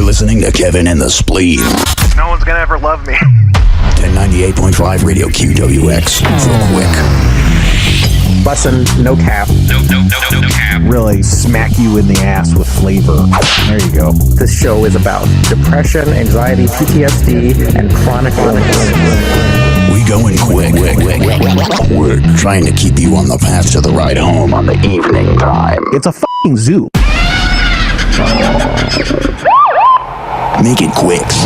listening to Kevin and the Spleen. No one's gonna ever love me. 1098.5 Radio QWX for quick. Bussin', no cap. No cap. Really smack you in the ass with flavor. There you go. This show is about depression, anxiety, PTSD, and chronic illness. We going quick. We're trying to keep you on the path to the ride home on the evening time. It's a fucking zoo. Make it Quicks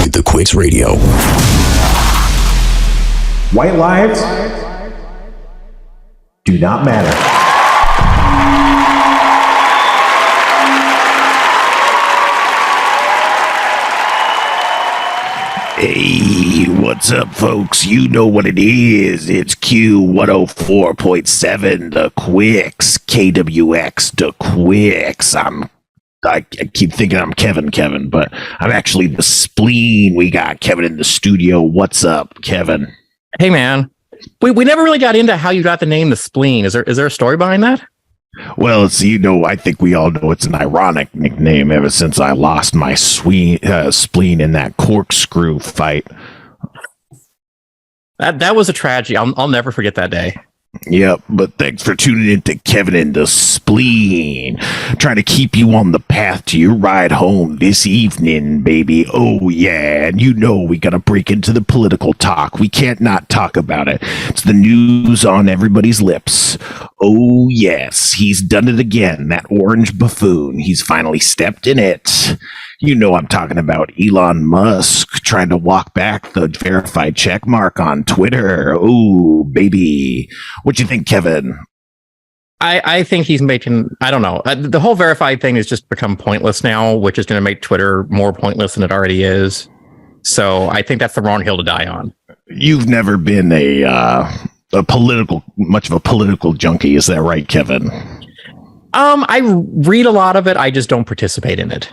with the Quicks Radio. White lives do not matter. Hey, what's up, folks? You know what it is. It's Q104.7, the Quicks, KWX, the Quicks. I keep thinking I'm Kevin, but I'm actually the Spleen. We got Kevin in the studio. What's up, Kevin? Hey, man. We never really got into how you got the name the Spleen. Is there a story behind that? Well, it's, I think we all know it's an ironic nickname ever since I lost my spleen in that corkscrew fight. That was a tragedy. I'll never forget that day. Yep, but thanks for tuning in to Kevin and the Spleen. Trying to keep you on the path to your ride home this evening, baby. Oh, yeah, and we gotta break into the political talk. We can't not talk about it. It's the news on everybody's lips. Oh, yes, he's done it again, that orange buffoon. He's finally stepped in it. I'm talking about Elon Musk trying to walk back the verified check mark on Twitter. Oh, baby. What you think, Kevin? I think he's making, I don't know. The whole verified thing has just become pointless now, which is going to make Twitter more pointless than it already is. So I think that's the wrong hill to die on. You've never been much of a political junkie. Is that right, Kevin? I read a lot of it. I just don't participate in it.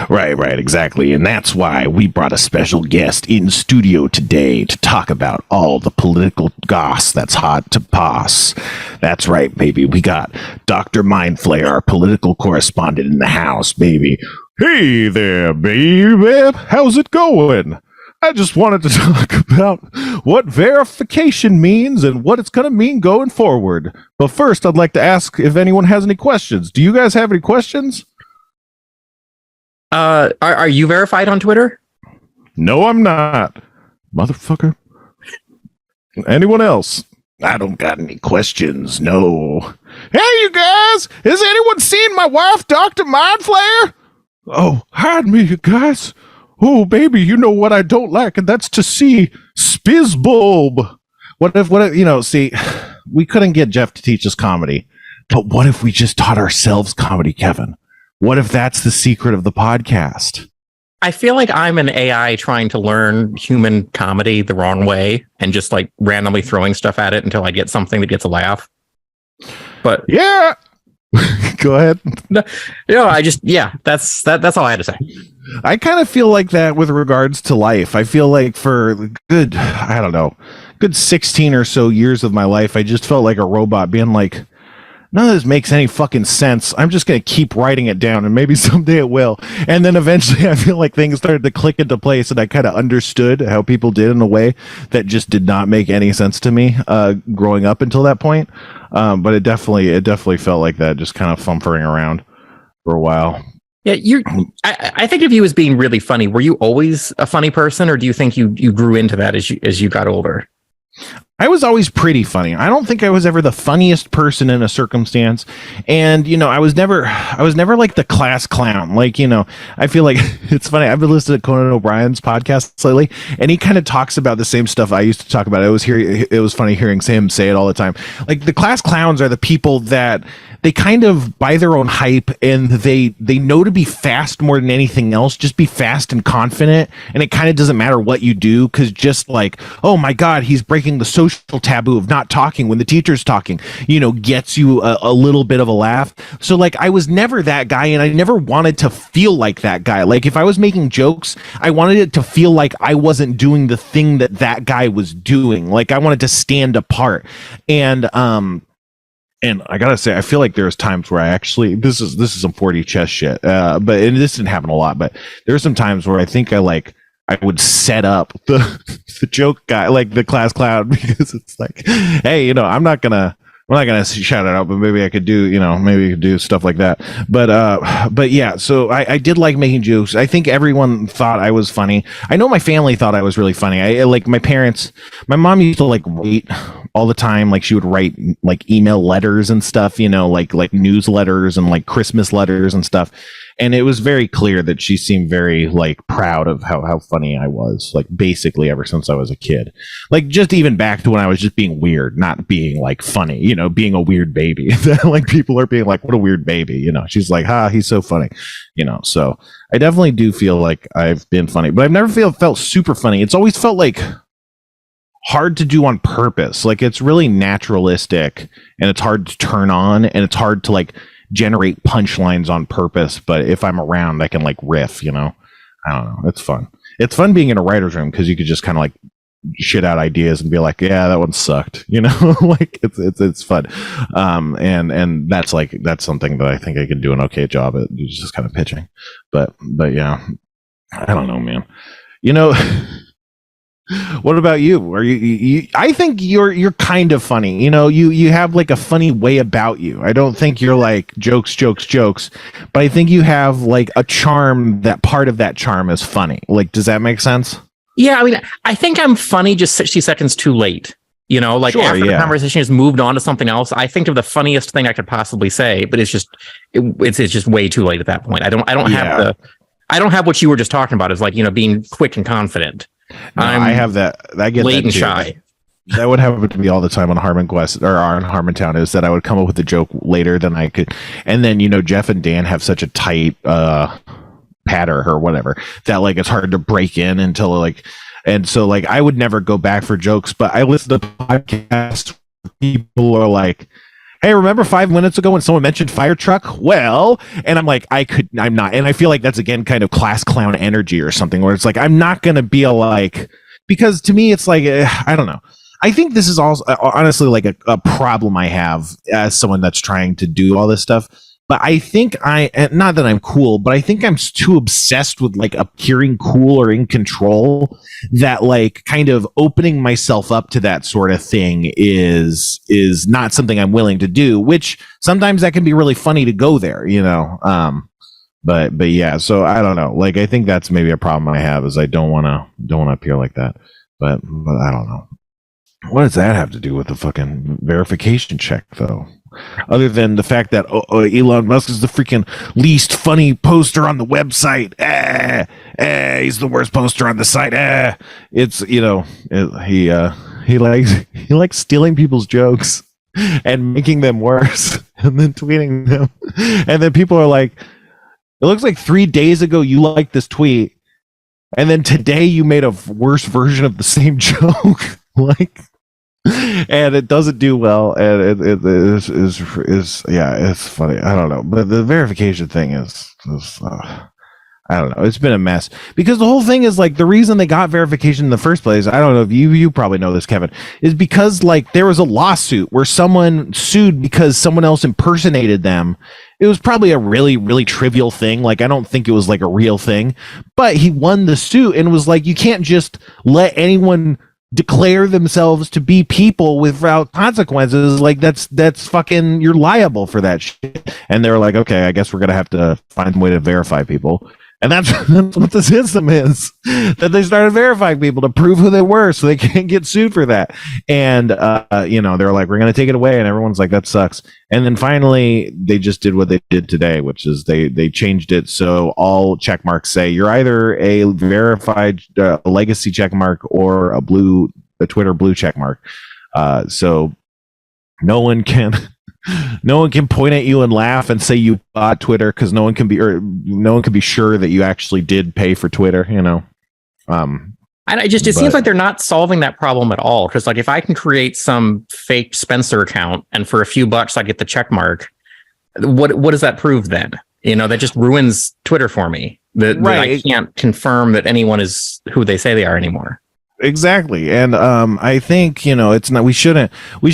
Right, exactly. And that's why we brought a special guest in studio today to talk about all the political goss that's hot to pass. That's right, baby. We got Dr. Mindflayer, our political correspondent in the house, baby. Hey there, baby. How's it going? I just wanted to talk about what verification means and what it's going to mean going forward. But first, I'd like to ask if anyone has any questions. Do you guys have any questions? Are you verified on Twitter? No, I'm not. Motherfucker. Anyone else? I don't got any questions, no. Hey, you guys! Has anyone seen my wife, Dr. Mindflayer? Oh, hide me, you guys. Oh, baby, you know what I don't like, and that's to see Spizzbulb. What if, see, we couldn't get Jeff to teach us comedy, but what if we just taught ourselves comedy, Kevin? What if that's the secret of the podcast? I feel like I'm an AI trying to learn human comedy the wrong way and just like randomly throwing stuff at it until I get something that gets a laugh. But yeah, go ahead. That's all I had to say. I kind of feel like that with regards to life. I feel like for good 16 or so years of my life, I just felt like a robot being like, none of this makes any fucking sense. I'm just going to keep writing it down and maybe someday it will. And then eventually I feel like things started to click into place and I kind of understood how people did in a way that just did not make any sense to me growing up until that point. But it definitely felt like that, just kind of fumbling around for a while. Yeah, I think of you as being really funny. Were you always a funny person, or do you think you grew into that as you got older? I was always pretty funny. I don't think I was ever the funniest person in a circumstance. And, I was never like the class clown. Like, I feel like it's funny. I've been listening to Conan O'Brien's podcast lately, and he kind of talks about the same stuff I used to talk about. It was funny hearing him say it all the time. Like, the class clowns are the people that they kind of buy their own hype, and they know to be fast more than anything else. Just be fast and confident, and it kind of doesn't matter what you do, because just like, oh my God, he's breaking the social taboo of not talking when the teacher's talking, gets you a little bit of a laugh. So like, I was never that guy, and I never wanted to feel like that guy. Like, if I was making jokes, I wanted it to feel like I wasn't doing the thing that guy was doing. Like, I wanted to stand apart. And And I gotta say, I feel like there's times where I actually this is some 4D chess shit, but and this didn't happen a lot. But there's some times where I think I would set up the joke guy, like the class clown, because it's like, hey, I'm not gonna shout it out, but maybe I could do, maybe you could do stuff like that. But yeah, so I did like making jokes. I think everyone thought I was funny. I know my family thought I was really funny. I like my parents, my mom used to like write all the time. Like she would write like email letters and stuff, like newsletters and like Christmas letters and stuff. And it was very clear that she seemed very like proud of how funny I was, like basically ever since I was a kid. Like just even back to when I was just being weird, not being like funny, being a weird baby. Like people are being like, what a weird baby, She's like, he's so funny, So I definitely do feel like I've been funny, but I've never felt super funny. It's always felt like hard to do on purpose. Like it's really naturalistic and it's hard to turn on and it's hard to like generate punchlines on purpose, but if I'm around I can like riff, I don't know, it's fun being in a writer's room because you could just kind of like shit out ideas and be like, yeah, that one sucked, like it's fun. And that's something that I think I can do an okay job at, just kind of pitching, but yeah, I don't know, man. What about you? Are you I think you're kind of funny. You have like a funny way about you. I don't think you're like jokes, but I think you have like a charm that part of that charm is funny. Like, does that make sense? Yeah, I mean, I think I'm funny just 60 seconds too late. Like sure, after the conversation has moved on to something else, I think of the funniest thing I could possibly say, but it's just way too late at that point. I don't have what you were just talking about, is like, being quick and confident. No, I have that. I get late that and too. shy. That would happen to me all the time on Harmon Quest or on Harmontown, is that I would come up with a joke later than I could. And then, Jeff and Dan have such a tight patter or whatever that like it's hard to break in until like, and so like I would never go back for jokes, but I listen to podcasts where people are like, hey, remember 5 minutes ago when someone mentioned fire truck? Well, and I'm like, I'm not. And I feel like that's again kind of class clown energy or something where it's like, I'm not going to be like, because to me, it's like, I don't know. I think this is also honestly like a problem I have as someone that's trying to do all this stuff. But I think not that I'm cool, but I think I'm too obsessed with like appearing cool or in control that like kind of opening myself up to that sort of thing is not something I'm willing to do, which sometimes that can be really funny to go there, but yeah, so I don't know. Like, I think that's maybe a problem I have, is I don't want to appear like that, but I don't know. What does that have to do with the fucking verification check though? Other than the fact that Elon Musk is the freaking least funny poster on the website. He's the worst poster on the site. It's he likes stealing people's jokes and making them worse and then tweeting them. And then people are like, it looks like 3 days ago you liked this tweet, and then today you made a worse version of the same joke. Like, and it doesn't do well, and it is yeah, it's funny. I don't know, but the verification thing is I don't know. It's been a mess because the whole thing is like, the reason they got verification in the first place, I don't know if you probably know this, Kevin, is because like there was a lawsuit where someone sued because someone else impersonated them. It was probably a really, really trivial thing. Like, I don't think it was like a real thing, but he won the suit and was like, you can't just let anyone declare themselves to be people without consequences. Like, that's fucking, you're liable for that shit. And they were like, okay, I guess we're gonna have to find a way to verify people. And that's what the system is, that they started verifying people to prove who they were so they can't get sued for that. And, they're like, we're going to take it away. And everyone's like, that sucks. And then finally, they just did what they did today, which is they changed it. So all check marks say you're either a verified legacy check mark or a Twitter blue check mark. So no one can point at you and laugh and say you bought Twitter, because no one can be sure that you actually did pay for Twitter, And it seems like they're not solving that problem at all. Because like, if I can create some fake Spencer account and for a few bucks I get the check mark, what does that prove then? That just ruins Twitter for me. That I can't confirm that anyone is who they say they are anymore. Exactly. And I think, it's not, we should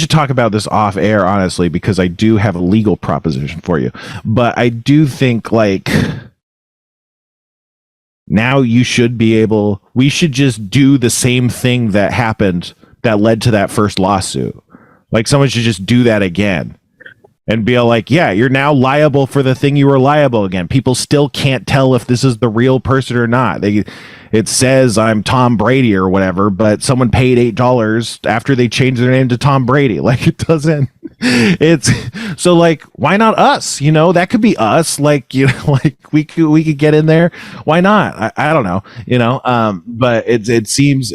talk about this off air, honestly, because I do have a legal proposition for you. But I do think, like, now we should just do the same thing that happened that led to that first lawsuit. Like, someone should just do that again and be like, yeah, you're now liable for the thing you were liable again. People still can't tell if this is the real person or not. It says I'm Tom Brady or whatever, but someone paid $8 after they changed their name to Tom Brady. Like, it doesn't. It's so, like, why not us? That could be us. Like, like we could get in there. Why not? I don't know. But it seems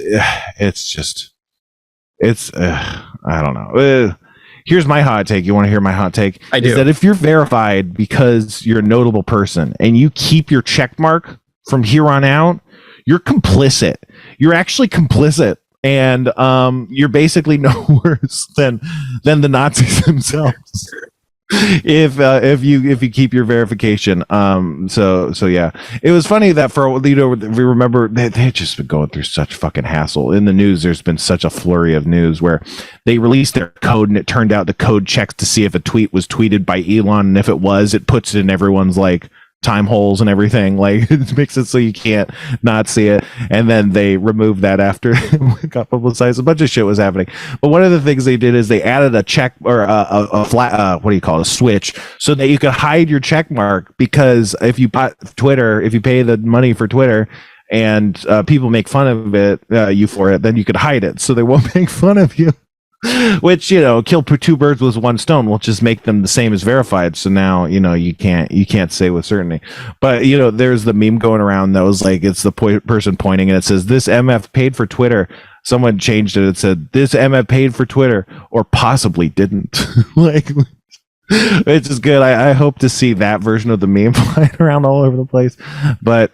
I don't know. Here's my hot take. You want to hear my hot take? I do. Is that if you're verified because you're a notable person and you keep your check mark from here on out, you're complicit. You're actually complicit. And you're basically no worse than the Nazis themselves. If you keep your verification. So yeah, it was funny that we remember they just been going through such fucking hassle in the news. There's been such a flurry of news where they released their code and it turned out the code checks to see if a tweet was tweeted by Elon, and if it was, it puts it in everyone's like time holes and everything. Like, it makes it so you can't not see it. And then they removed that after it got publicized. A bunch of shit was happening. But one of the things they did is they added a check or a flat, what do you call it? A switch, so that you could hide your check mark. Because if you bought Twitter, if you pay the money for Twitter and people make fun of you for it, then you could hide it so they won't make fun of you. Which, kill two birds with one stone. Will just make them the same as verified. So now, you can't say with certainty. But, there's the meme going around that was like, it's the person pointing and it says, this MF paid for Twitter. Someone changed it. It said, this MF paid for Twitter or possibly didn't. Like, it's just good. I hope to see that version of the meme flying around all over the place. But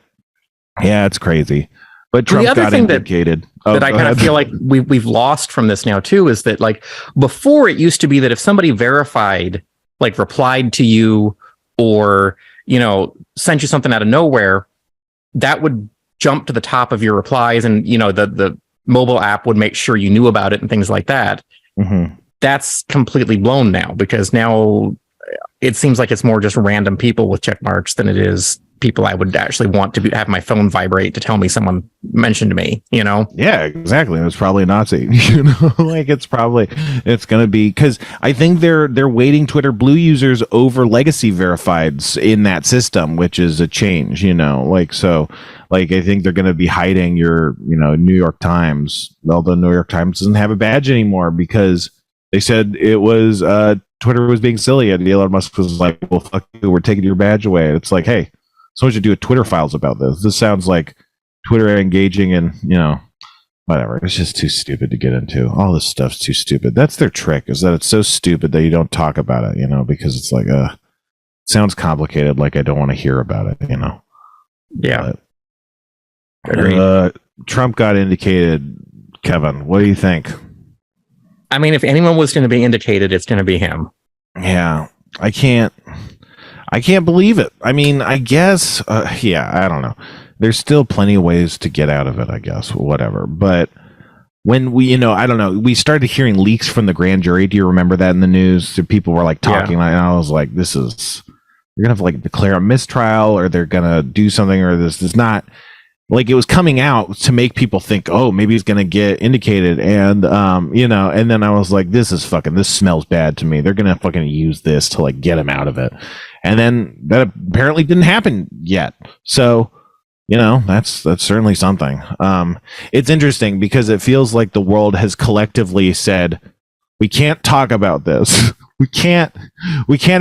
yeah, it's crazy. But Trump got indicated. That I kind of feel like we've lost from this now too is that, like, before it used to be that if somebody verified, like, replied to you or sent you something out of nowhere, that would jump to the top of your replies, and the mobile app would make sure you knew about it and things like that. Mm-hmm. That's completely blown now, because now it seems like it's more just random people with check marks than it is people I would actually want to have my phone vibrate to tell me someone mentioned me, Yeah, exactly. It was probably a Nazi, like it's going to be, because I think they're weighting Twitter Blue users over legacy verifieds in that system, which is a change, like, so, like, I think they're going to be hiding your, New York Times, although New York Times doesn't have a badge anymore because they said it was, Twitter was being silly, and Elon Musk was like, well, fuck you, we're taking your badge away. And it's like, hey, someone should do a Twitter files about this. This sounds like Twitter engaging in, whatever. It's just too stupid to get into. All this stuff's too stupid. That's their trick, is that it's so stupid that you don't talk about it, because it's like, it sounds complicated, like I don't want to hear about it, Yeah. Trump got indicated. Kevin, what do you think? I mean, if anyone was going to be indicated, it's going to be him. Yeah. I can't believe it. I mean, I guess, I don't know. There's still plenty of ways to get out of it, I guess, whatever. But when we, I don't know, we started hearing leaks from the grand jury. Do you remember that in the news? People were like talking, and I was like, they're going to have to like declare a mistrial, or they're going to do something, or this is not. Like, it was coming out to make people think, oh, maybe he's going to get indicated. And, and then I was like, this smells bad to me. They're going to fucking use this to, like, get him out of it. And then that apparently didn't happen yet. So, that's certainly something. It's interesting because it feels like the world has collectively said, we can't talk about this. We can't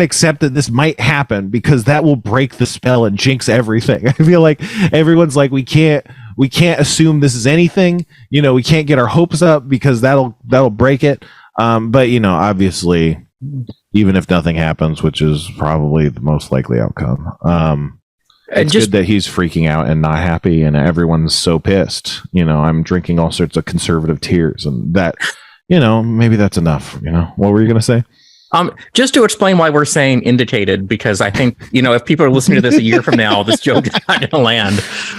accept that this might happen because that will break the spell and jinx everything. I feel like everyone's like, we can't assume this is anything. We can't get our hopes up because that'll break it. But obviously, even if nothing happens, which is probably the most likely outcome, it's good that he's freaking out and not happy, and everyone's so pissed. I'm drinking all sorts of conservative tears, and that, maybe that's enough. What were you gonna say? Just to explain why we're saying indicated, because I think, if people are listening to this a year from now, this joke is not going to land.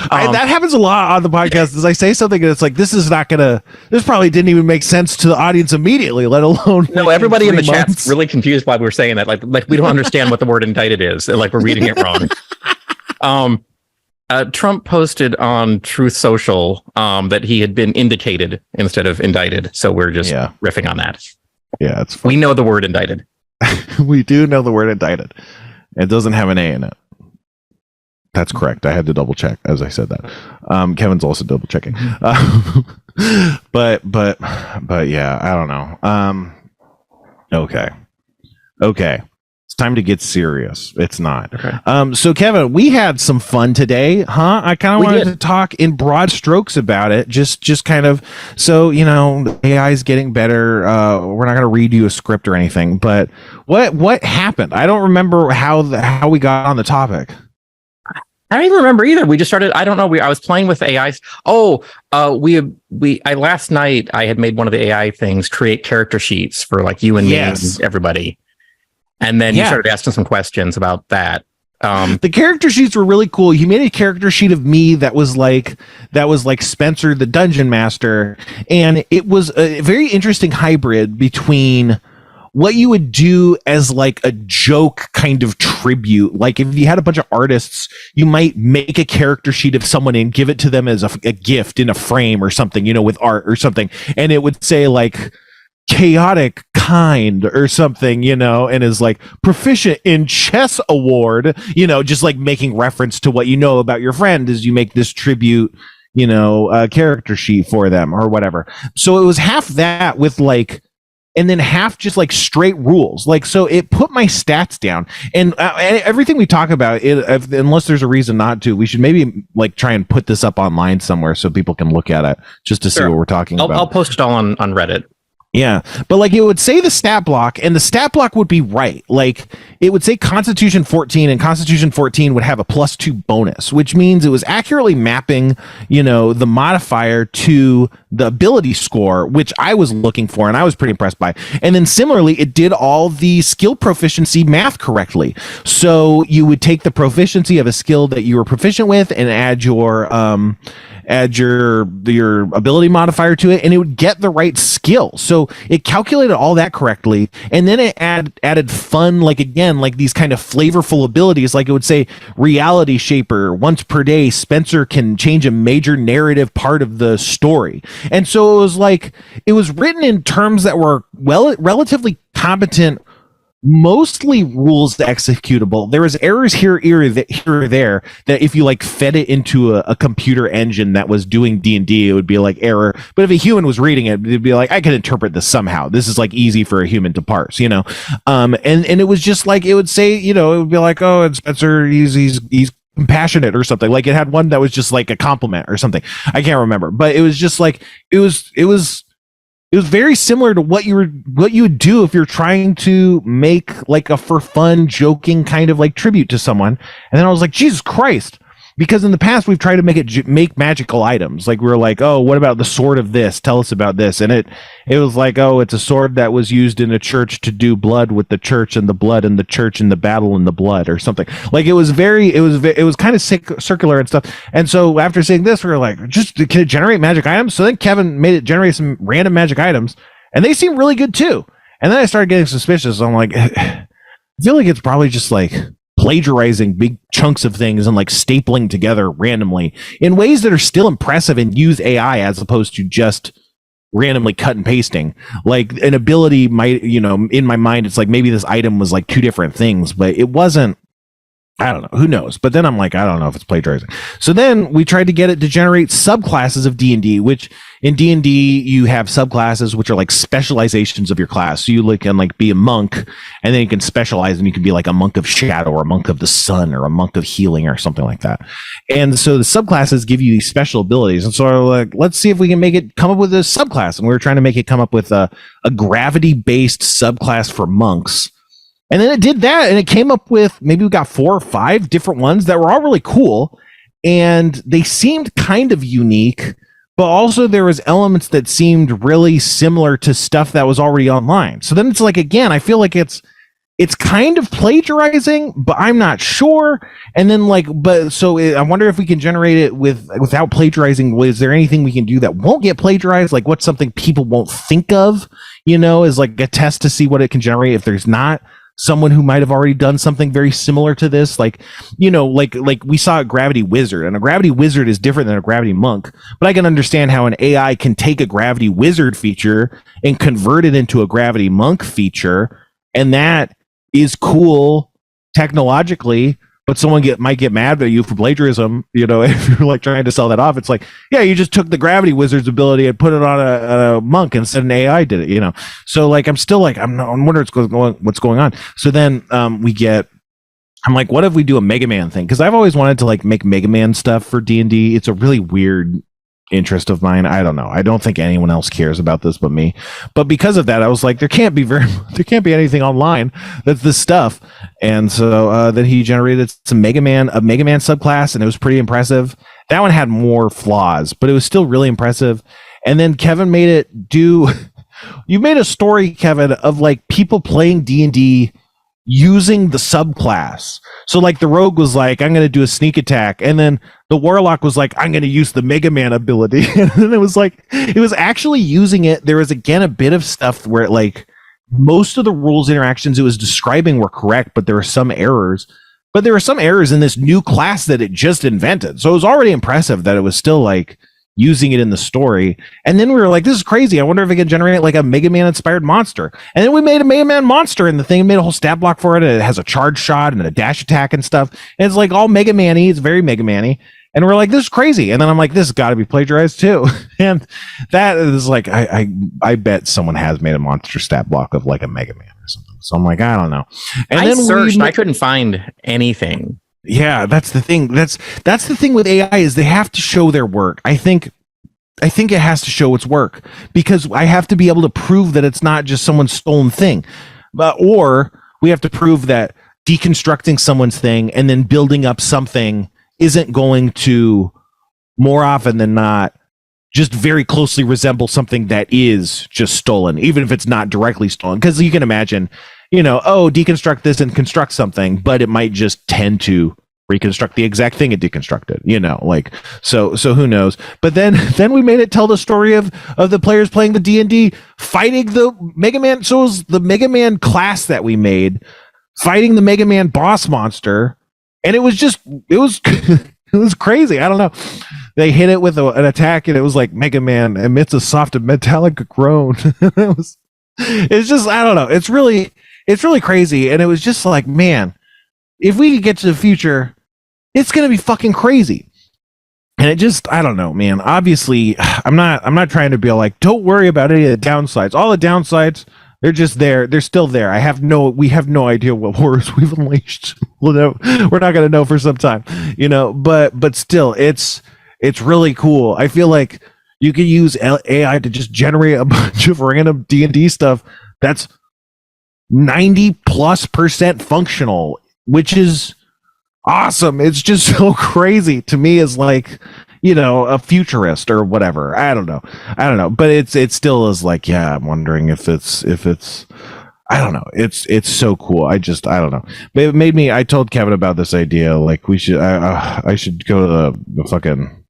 That happens a lot on the podcast. As I say something, and it's like, this probably didn't even make sense to the audience immediately, let alone. No, everybody in the chat's really confused why we're saying that. Like we don't understand what the word indicted is. Like we're reading it wrong. Trump posted on Truth Social that he had been indicated instead of indicted. So we're just riffing on that. Yeah, it's we know the word indicted. We do know the word indicted. It doesn't have an A in it. That's correct. I had to double check as I said that. Kevin's also double checking. But yeah, I don't know. Okay. It's time to get serious. It's not. Okay. So Kevin, we had some fun today, huh? I kind of wanted to talk in broad strokes about it. Just kind of, so, the AI is getting better. We're not going to read you a script or anything, but what happened? I don't remember how we got on the topic. I don't even remember either. We just started. I don't know. I was playing with AIs. Last night I had made one of the AI things create character sheets for like you and me and everybody. And then you started asking some questions about that. The character sheets were really cool. You made a character sheet of me that was like Spencer, the dungeon master. And it was a very interesting hybrid between what you would do as like a joke kind of tribute. Like if you had a bunch of artists, you might make a character sheet of someone and give it to them as a gift in a frame or something, with art or something. And it would say like, chaotic kind or something, and is like proficient in chess award, just like making reference to what about your friend as you make this tribute, character sheet for them or whatever. So it was half that with like, and then half just like straight rules. Like, so it put my stats down and everything we talk about it, unless there's a reason not to, we should maybe like try and put this up online somewhere so people can look at it just to see what we're talking about. I'll post it all on Reddit. Yeah, but like it would say the stat block and the stat block would be right. Like it would say Constitution 14 and Constitution 14 would have a +2 bonus, which means it was accurately mapping, the modifier to the ability score, which I was looking for and I was pretty impressed by. And then similarly, it did all the skill proficiency math correctly. So you would take the proficiency of a skill that you were proficient with and add your ability modifier to it and it would get the right skill. So it calculated all that correctly. And then it added fun, like again, like these kind of flavorful abilities. Like it would say reality shaper once per day, Spencer can change a major narrative part of the story. And so it was like, it was written in terms that were relatively competent, mostly rules executable. There was errors here or there that if you like fed it into a computer engine that was doing D&D, it would be like error. But if a human was reading it, it'd be like, I can interpret this somehow. This is like easy for a human to parse, and it was just like, it would say, it would be like, oh, and Spencer, he's compassionate or something. Like it had one that was just like a compliment or something. I can't remember, but it was just like, it was very similar to what you would do if you're trying to make like a for fun joking kind of like tribute to someone. And then I was like, Jesus Christ, because in the past we've tried to make magical items. Like we were like, oh, what about the sword of this? Tell us about this. And it was like, oh, it's a sword that was used in a church to do blood with the church and the blood and the church and the battle and the blood or something. Like it was kind of circular and stuff. And so after saying this, we were like, can it generate magic items? So then Kevin made it generate some random magic items and they seem really good too. And then I started getting suspicious. I'm like, I feel like it's probably just like plagiarizing big chunks of things and like stapling together randomly in ways that are still impressive and use AI as opposed to just randomly cut and pasting. Like an ability might, in my mind, it's like maybe this item was like two different things, but it wasn't. I don't know. Who knows? But then I'm like, I don't know if it's plagiarizing. So then we tried to get it to generate subclasses of D&D, which in D&D you have subclasses which are like specializations of your class. So you can like be a monk and then you can specialize and you can be like a monk of shadow or a monk of the sun or a monk of healing or something like that. And so the subclasses give you these special abilities. And so like, let's see if we can come up with a subclass. And we were trying to make it come up with a gravity-based subclass for monks. And then it did that, and it came up with, maybe we got 4 or 5 different ones that were all really cool, and they seemed kind of unique, but also there was elements that seemed really similar to stuff that was already online. So then it's like, again, I feel like it's kind of plagiarizing, but I'm not sure. And then I wonder if we can generate it without plagiarizing. Is there anything we can do that won't get plagiarized? Like what's something people won't think of, is like a test to see what it can generate if there's not someone who might have already done something very similar to this. Like we saw a Gravity Wizard, and a Gravity Wizard is different than a Gravity Monk, but I can understand how an AI can take a Gravity Wizard feature and convert it into a Gravity Monk feature. And that is cool technologically, but someone might get mad at you for plagiarism. If you're like trying to sell that off, it's like, yeah, you just took the Gravity Wizard's ability and put it on a monk and said an AI did it. So like, I'm still like, I'm wondering what's going on. So then I'm like, what if we do a Mega Man thing? Because I've always wanted to like make Mega Man stuff for D&D. It's a really weird interest of mine. I don't know. I don't think anyone else cares about this but me. But because of that, I was like, there can't be anything online that's this stuff. And so then he generated a Mega Man subclass, and it was pretty impressive. That one had more flaws, but it was still really impressive. And then Kevin made it do. You made a story, Kevin, of like people playing D&D using the subclass. So like the rogue was like, I'm going to do a sneak attack. And then the warlock was like, I'm going to use the Mega Man ability. And then it was actually using it. There was again a bit of stuff where like most of the rules interactions it was describing were correct, but there were some errors. But there were some errors in this new class that it just invented. So it was already impressive that it was still like using it in the story. And then we were like, this is crazy. I wonder if it can generate like a Mega Man inspired monster. And then we made a Mega Man monster, and the thing made a whole stat block for it. And it has a charge shot and a dash attack and stuff. And it's like all Mega Man-y. It's very Mega Man-y. And we're like, this is crazy. And then I'm like, this has got to be plagiarized too. And that is like, I bet someone has made a monster stat block of like a Mega Man or something. So I'm like, I don't know. And I searched, I couldn't find anything. Yeah, that's the thing. That's the thing with AI is they have to show their work. I think it has to show its work because I have to be able to prove that it's not just someone's stolen thing, or we have to prove that deconstructing someone's thing and then building up something isn't going to more often than not just very closely resemble something that is just stolen, even if it's not directly stolen. Because you can imagine, deconstruct this and construct something, but it might just tend to reconstruct the exact thing it deconstructed, so who knows. But then we made it tell the story of the players playing the D&D fighting the Mega Man. So it was the Mega Man class that we made fighting the Mega Man boss monster, and it was it was crazy. I don't know, they hit it with an attack and it was like Mega Man emits a soft metallic groan. It's just, I don't know, it's really crazy. And it was just like, man, if we could get to the future, it's going to be fucking crazy. And it just, I don't know, man. Obviously, I'm not trying to be like, don't worry about any of the downsides. All the downsides, they're just there. They're still there. We have no idea what horrors we've unleashed. We're not going to know for some time, but still, it's really cool. I feel like you could use AI to just generate a bunch of random D&D stuff that's 90+% functional, which is awesome. It's just so crazy to me as like, a futurist or whatever. I don't know. But it still is like, yeah, I'm wondering if it's I don't know. It's so cool. I don't know. But it made me, I told Kevin about this idea. Like I should go to the fucking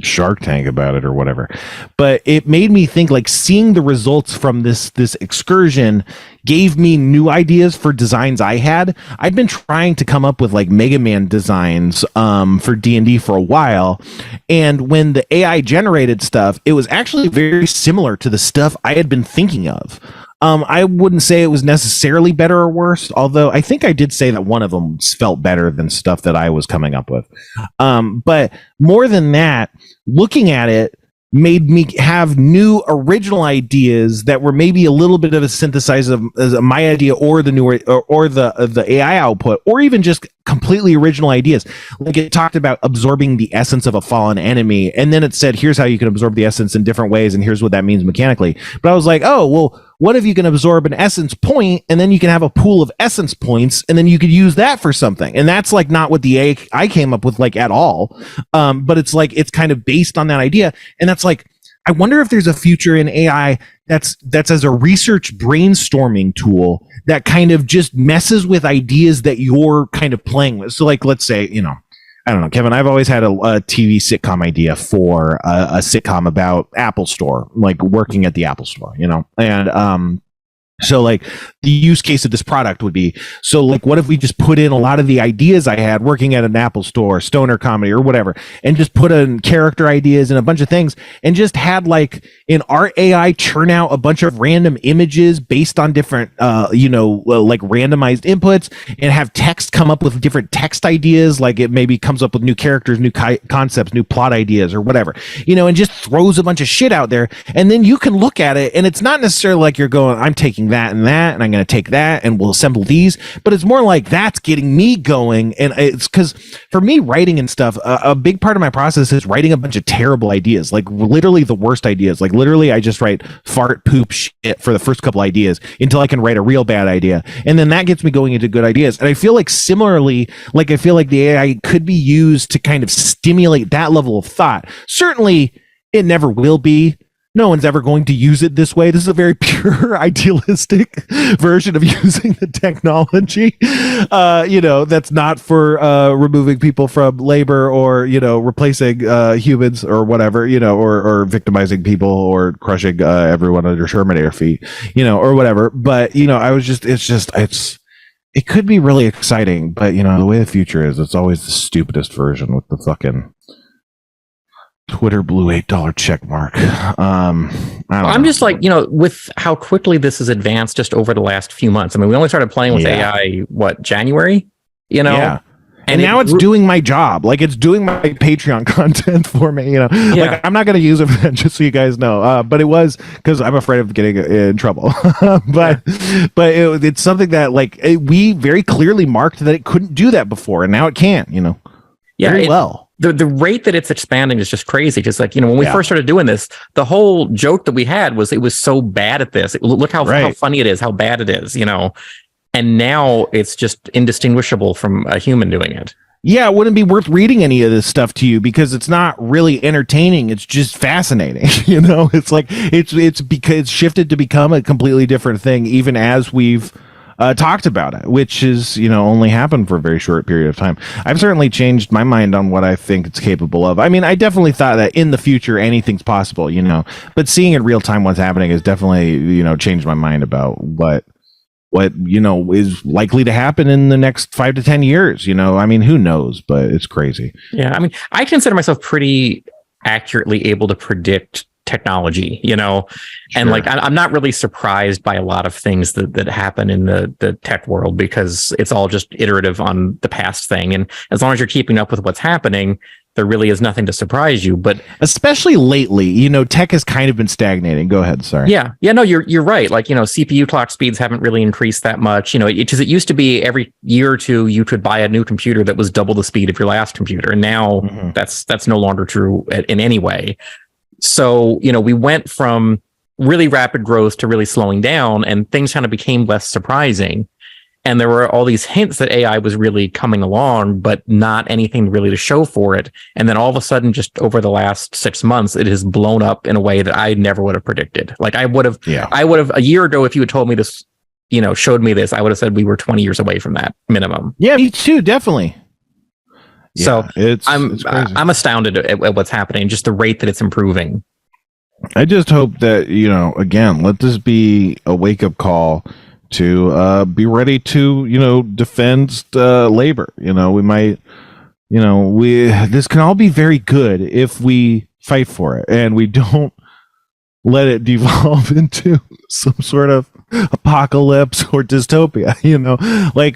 Shark Tank about it or whatever. But it made me think, like, seeing the results from this excursion gave me new ideas for designs I had. I've been trying to come up with like Mega Man designs for D&D for a while, and when the AI generated stuff, it was actually very similar to the stuff I had been thinking of. I wouldn't say it was necessarily better or worse, although I think I did say that one of them felt better than stuff that I was coming up with. But more than that, looking at it made me have new original ideas that were maybe a little bit of a synthesize of my idea or the newer or the AI output, or even just completely original ideas. Like it talked about absorbing the essence of a fallen enemy, and then it said, here's how you can absorb the essence in different ways, and here's what that means mechanically. But I was like, oh, well, what if you can absorb an essence point and then you can have a pool of essence points and then you could use that for something? And that's like not what the AI came up with like at all. But it's like, it's kind of based on that idea. And that's like, I wonder if there's a future in AI that's as a research brainstorming tool that kind of just messes with ideas that you're kind of playing with. So like, let's say, you know, I don't know, Kevin, I've always had a TV sitcom idea for a sitcom about Apple Store, like working at the Apple Store, you know, and so like the use case of this product would be, so like, what if we just put in a lot of the ideas I had working at an Apple Store, stoner comedy or whatever, and just put in character ideas and a bunch of things and just had like an art AI churn out a bunch of random images based on different, like randomized inputs, and have text come up with different text ideas. Like it maybe comes up with new characters, new concepts, new plot ideas or whatever, you know, and just throws a bunch of shit out there. And then you can look at it and it's not necessarily like you're going, I'm taking that and I'm going to take that and we'll assemble these, but it's more like that's getting me going. And it's because for me, writing and stuff, a big part of my process is writing a bunch of terrible ideas, like literally the worst ideas. Like literally I just write fart, poop, shit for the first couple ideas until I can write a real bad idea, and then that gets me going into good ideas. And I feel like similarly, like I feel like the AI could be used to kind of stimulate that level of thought. Certainly it never will be. No one's ever going to use it this way. This is a very pure idealistic version of using the technology, that's not for removing people from labor or, replacing humans or whatever, or victimizing people or crushing everyone under Terminator feet, or whatever. But, it could be really exciting. But, the way the future is, it's always the stupidest version with the fucking Twitter blue $8 check mark. I'm just like, with how quickly this has advanced just over the last few months. I mean, we only started playing with AI, January? Yeah. And now it's doing my job. Like it's doing my Patreon content for me, Like I'm not going to use it for that, just so you guys know. But it was because I'm afraid of getting in trouble. but it's something that we very clearly marked that it couldn't do that before, and now it can, very well. The rate that it's expanding is just crazy. Just like, when we first started doing this, the whole joke that we had was it was so bad at this. Look how funny it is, how bad it is, and now it's just indistinguishable from a human doing it. Yeah, it wouldn't be worth reading any of this stuff to you because it's not really entertaining. It's just fascinating. It's like it's because it's shifted to become a completely different thing, even as we've talked about it, which is, only happened for a very short period of time. I've certainly changed my mind on what I think it's capable of. I mean, I definitely thought that in the future, anything's possible, but seeing in real time what's happening has definitely, changed my mind about what is likely to happen in the next 5 to 10 years. I mean, who knows, but it's crazy. Yeah. I mean, I consider myself pretty accurately able to predict technology, and I'm not really surprised by a lot of things that happen in the tech world because it's all just iterative on the past thing. And as long as you're keeping up with what's happening, there really is nothing to surprise you. But especially lately, tech has kind of been stagnating. Go ahead. Sorry. Yeah. No, you're right. Like, CPU clock speeds haven't really increased that much. It used to be every year or two, you could buy a new computer that was double the speed of your last computer. And now that's no longer true in any way. So, we went from really rapid growth to really slowing down, and things kind of became less surprising. And there were all these hints that AI was really coming along, but not anything really to show for it. And then all of a sudden, just over the last 6 months, it has blown up in a way that I never would have predicted. Like I would have a year ago, if you had told me this, showed me this, I would have said we were 20 years away from that minimum. Yeah, me too. Definitely. So I'm astounded at what's happening, just the rate that it's improving. I just hope that, again, let this be a wake up call to be ready to, defend labor. We might, this can all be very good if we fight for it and we don't let it devolve into some sort of apocalypse or dystopia,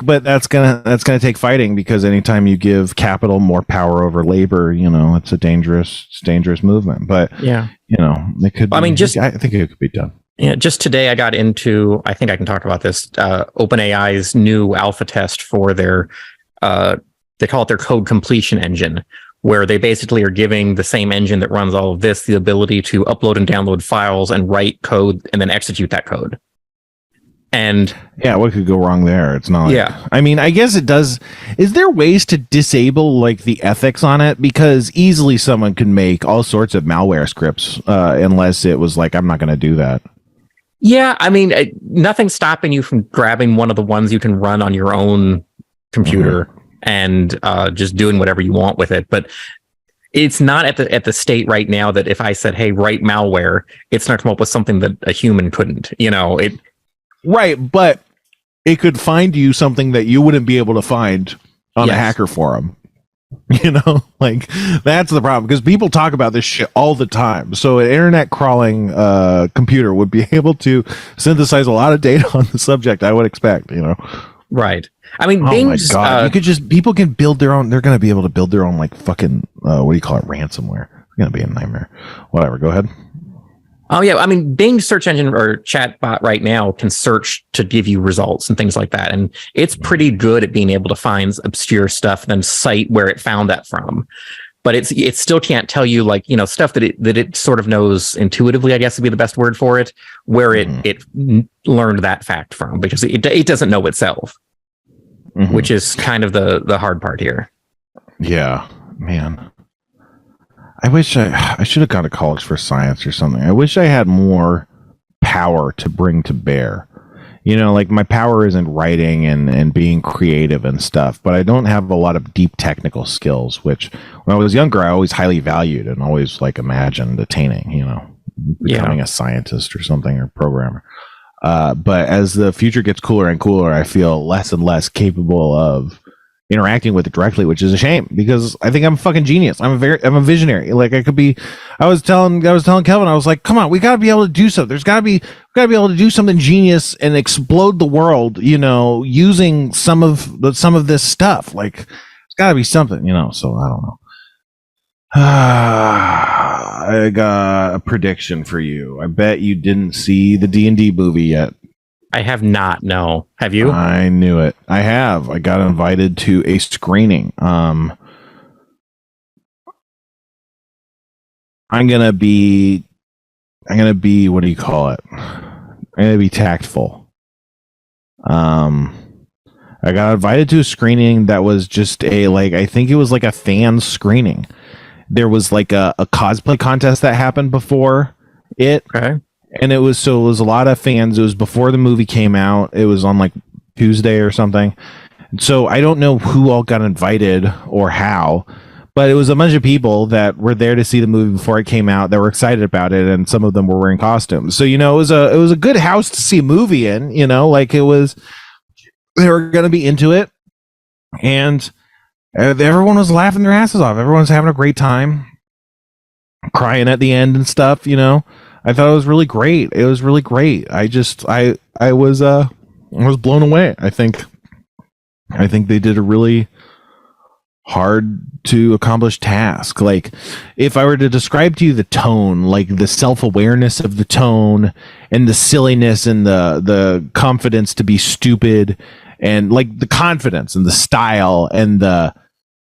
but that's gonna take fighting, because anytime you give capital more power over labor, it's a dangerous movement. But it could be, I think it could be done. Yeah, just today I got into, I think I can talk about this, OpenAI's new alpha test for their they call it their code completion engine, where they basically are giving the same engine that runs all of this the ability to upload and download files and write code and then execute that code. And yeah, what could go wrong there? It's not. Yeah. I mean, I guess it does. Is there ways to disable like the ethics on it? Because easily someone could make all sorts of malware scripts, unless it was like, I'm not going to do that. yeah, I mean, nothing's stopping you from grabbing one of the ones you can run on your own computer and just doing whatever you want with it. But it's not at the state right now that if I said, hey, write malware, it's not come up with something that a human couldn't, it. Right, but it could find you something that you wouldn't be able to find on a hacker forum. Like that's the problem, because people talk about this shit all the time. So an internet crawling computer would be able to synthesize a lot of data on the subject, I would expect, Right. I mean, oh my God. People can build their own, they're going to be able to build their own like fucking, what do you call it? Ransomware. It's going to be a nightmare. Whatever. Go ahead. Oh, yeah. I mean, Bing search engine or chatbot right now can search to give you results and things like that. And it's pretty good at being able to find obscure stuff and then cite where it found that from. But it still can't tell you like, stuff that it sort of knows intuitively, I guess would be the best word for it, where it learned that fact from, because it doesn't know itself, which is kind of the hard part here. Yeah, man. I wish I should have gone to college for science or something. I wish I had more power to bring to bear. Like my power is in writing and being creative and stuff, but I don't have a lot of deep technical skills, which when I was younger, I always highly valued and always like imagined attaining, becoming a scientist or something or programmer. But as the future gets cooler and cooler, I feel less and less capable of interacting with it directly, which is a shame, because I think I'm a fucking genius. I'm a visionary. Like I was telling Kelvin, I was like, come on, we gotta be able to do something. We gotta be able to do something genius and explode the world, using some of this stuff. Like it's gotta be something, so I don't know. I got a prediction for you. I bet you didn't see the D&D movie yet. I have not. No. Have you? I knew it. I have. I got invited to a screening. I'm gonna be. What do you call it? I'm gonna be tactful. I got invited to a screening that was just I think it was like a fan screening. There was like a cosplay contest that happened before it. Okay. And it was a lot of fans. It was before the movie came out. It was on like Tuesday or something. So I don't know who all got invited or how, but it was a bunch of people that were there to see the movie before it came out that were excited about it, and some of them were wearing costumes. So it was a good house to see a movie in. Like they were going to be into it, and everyone was laughing their asses off. Everyone was having a great time, crying at the end and stuff. I thought it was really great. It was really great. I was blown away. I think they did a really hard to accomplish task. Like if I were to describe to you the tone, like the self-awareness of the tone and the silliness and the confidence to be stupid, and like the confidence and the style and the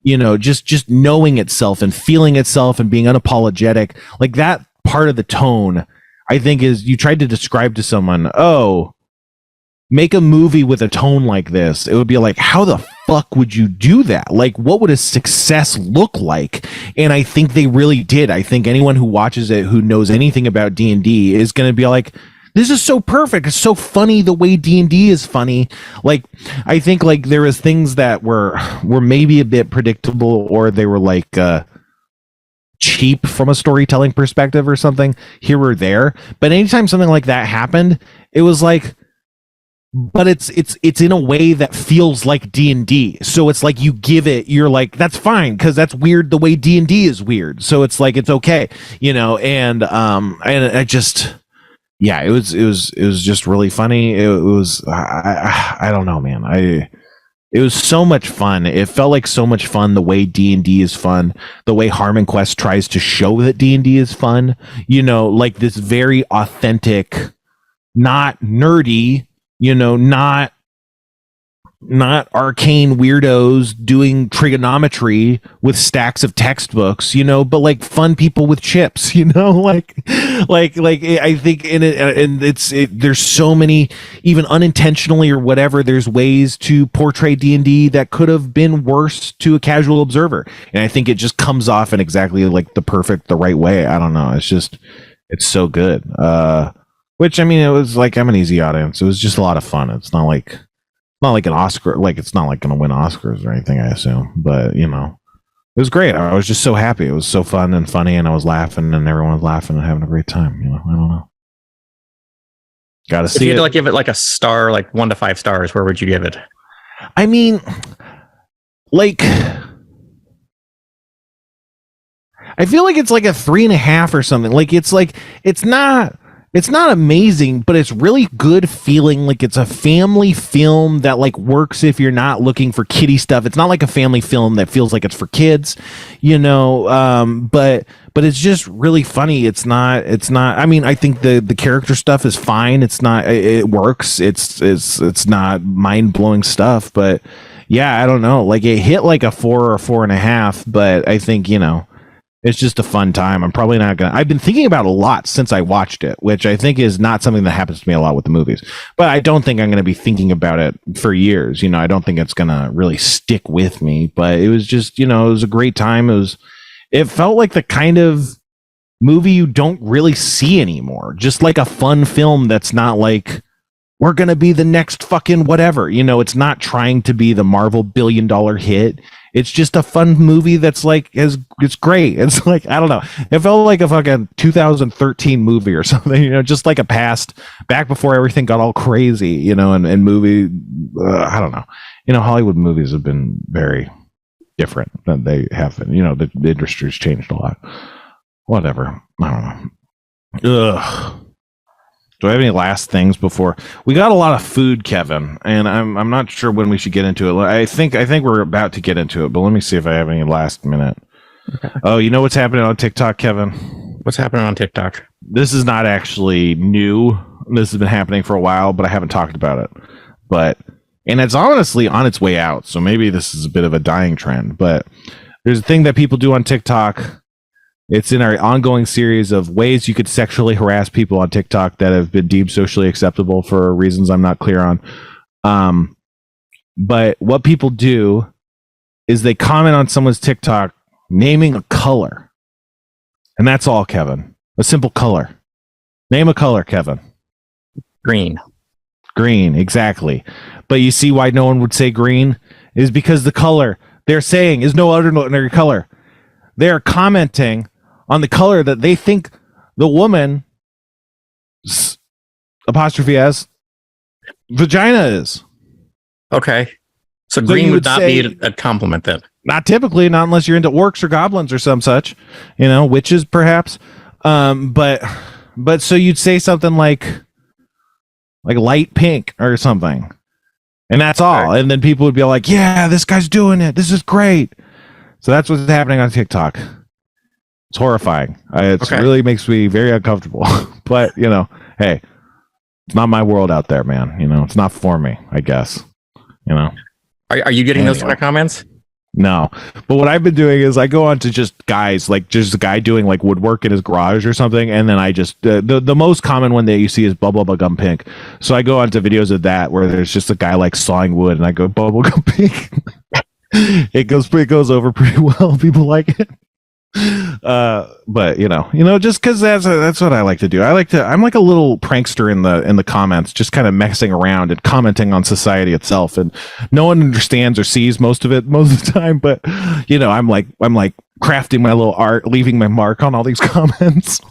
just knowing itself and feeling itself and being unapologetic, like that part of the tone, I think, is you tried to describe to someone, make a movie with a tone like this. It would be like, how the fuck would you do that? Like, what would a success look like? And I think they really did. I think anyone who watches it, who knows anything about D&D, is going to be like, this is so perfect. It's so funny the way D&D is funny. Like, I think like there was things that were maybe a bit predictable, or they were like, cheap from a storytelling perspective or something here or there. But anytime something like that happened, it was like, but it's in a way that feels like D&D. So it's like you're like, that's fine, because that's weird the way D&D is weird. So it's like, it's okay, and I just, yeah, it was just really funny. It was, I don't know, man. It was so much fun. It felt like so much fun the way D&D is fun, the way Harmon Quest tries to show that D&D is fun, like this very authentic, not nerdy, not not arcane weirdos doing trigonometry with stacks of textbooks, but like fun people with chips, like I think in it, and there's so many, even unintentionally or whatever, there's ways to portray D&D that could have been worse to a casual observer. And I think it just comes off in exactly like the right way. I don't know. It's so good. Which, I mean, it was like, I'm an easy audience. It was just a lot of fun. It's not like an Oscar, like it's not like going to win Oscars or anything, I assume, but it was great. I was just so happy. It was so fun and funny, and I was laughing, and everyone was laughing and having a great time. I don't know. Got to see it. If you had to like give it like a star, like 1 to 5 stars, where would you give it? I mean, like, I feel like it's like a 3.5 or something. Like it's not amazing, but it's really good feeling like it's a family film that like works if you're not looking for kiddie stuff. It's not like a family film that feels like it's for kids, but it's just really funny. It's not, I mean, I think the character stuff is fine. It works. It's not mind-blowing stuff, but yeah, I don't know. Like it hit like a 4 or 4.5, but I think, it's just a fun time. I'm probably not going to... I've been thinking about it a lot since I watched it, which I think is not something that happens to me a lot with the movies. But I don't think I'm going to be thinking about it for years. I don't think it's going to really stick with me. But it was just, it was a great time. It felt like the kind of movie you don't really see anymore. Just like a fun film that's not like, we're going to be the next fucking whatever. It's not trying to be the Marvel $1 billion hit. It's just a fun movie that's like, it's great. It's like, I don't know. It felt like a fucking 2013 movie or something, just like a past, back before everything got all crazy, and movie, I don't know. Hollywood movies have been very different than they have been. The industry's changed a lot. Whatever. I don't know. Ugh. Do I have any last things before we got a lot of food, Kevin? And I'm not sure when we should get into it. I think we're about to get into it, but let me see if I have any last minute. Okay. Oh, you know what's happening on TikTok, Kevin? What's happening on TikTok? This is not actually new. This has been happening for a while, but I haven't talked about it. And it's honestly on its way out. So maybe this is a bit of a dying trend. But there's a thing that people do on TikTok. It's in our ongoing series of ways you could sexually harass people on TikTok that have been deemed socially acceptable for reasons I'm not clear on. But what people do is they comment on someone's TikTok naming a color. And that's all, Kevin. A simple color. Name a color, Kevin. Green. Green, exactly. But you see why no one would say green? Is because the color they're saying is no ordinary color. They're commenting on the color that they think the woman apostrophe S vagina is. Okay. So green would not be a compliment then. Not typically, not unless you're into orcs or goblins or some such, witches perhaps. But so you'd say something like light pink or something. And that's all. And then people would be like, yeah, this guy's doing it. This is great. So that's what's happening on TikTok. It's horrifying. It really makes me very uncomfortable. But, hey, it's not my world out there, man. It's not for me, I guess. Are you getting those kind of comments? No. But what I've been doing is I go on to just guys, like just a guy doing like woodwork in his garage or something. And then I just, the most common one that you see is bubblegum pink. So I go on to videos of that where there's just a guy like sawing wood and I go bubblegum pink. It goes over pretty well. People like it. But just because that's what I like to do. I'm like a little prankster in the comments, just kind of messing around and commenting on society itself, and no one understands or sees most of it most of the time. But I'm like crafting my little art, leaving my mark on all these comments.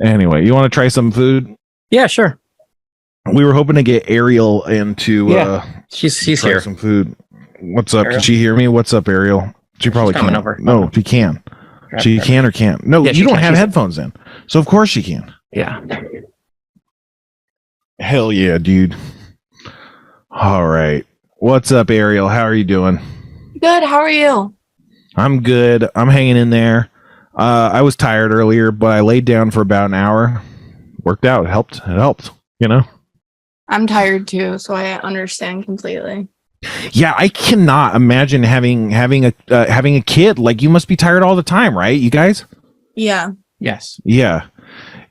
Anyway, you want to try some food? Yeah, sure. We were hoping to get Ariel into she's try here. Some food. What's up? Ariel? Can she hear me? What's up, Ariel? She probably can't. Over. No, she can. She can or can't. No, you don't have headphones in. So of course she can. Yeah. Hell yeah, dude. All right. What's up, Ariel? How are you doing? Good. How are you? I'm good. I'm hanging in there. I was tired earlier, but I laid down for about an hour. Worked out. It helped. I'm tired too, so I understand completely. Yeah, I cannot imagine having a kid. Like, you must be tired all the time, right? You guys? Yeah. Yes. Yeah.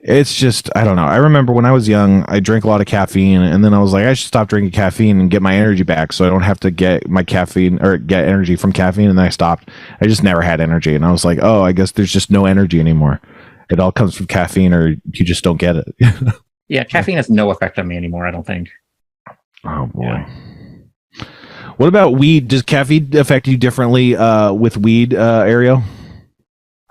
It's just, I don't know. I remember when I was young, I drank a lot of caffeine, and then I was like, I should stop drinking caffeine and get my energy back so I don't have to get my caffeine or get energy from caffeine. And then I stopped. I just never had energy. And I was like, oh, I guess there's just no energy anymore. It all comes from caffeine, or you just don't get it. Yeah, caffeine has no effect on me anymore, I don't think. Oh, boy. Yeah. What about weed? Does caffeine affect you differently with weed, Ariel?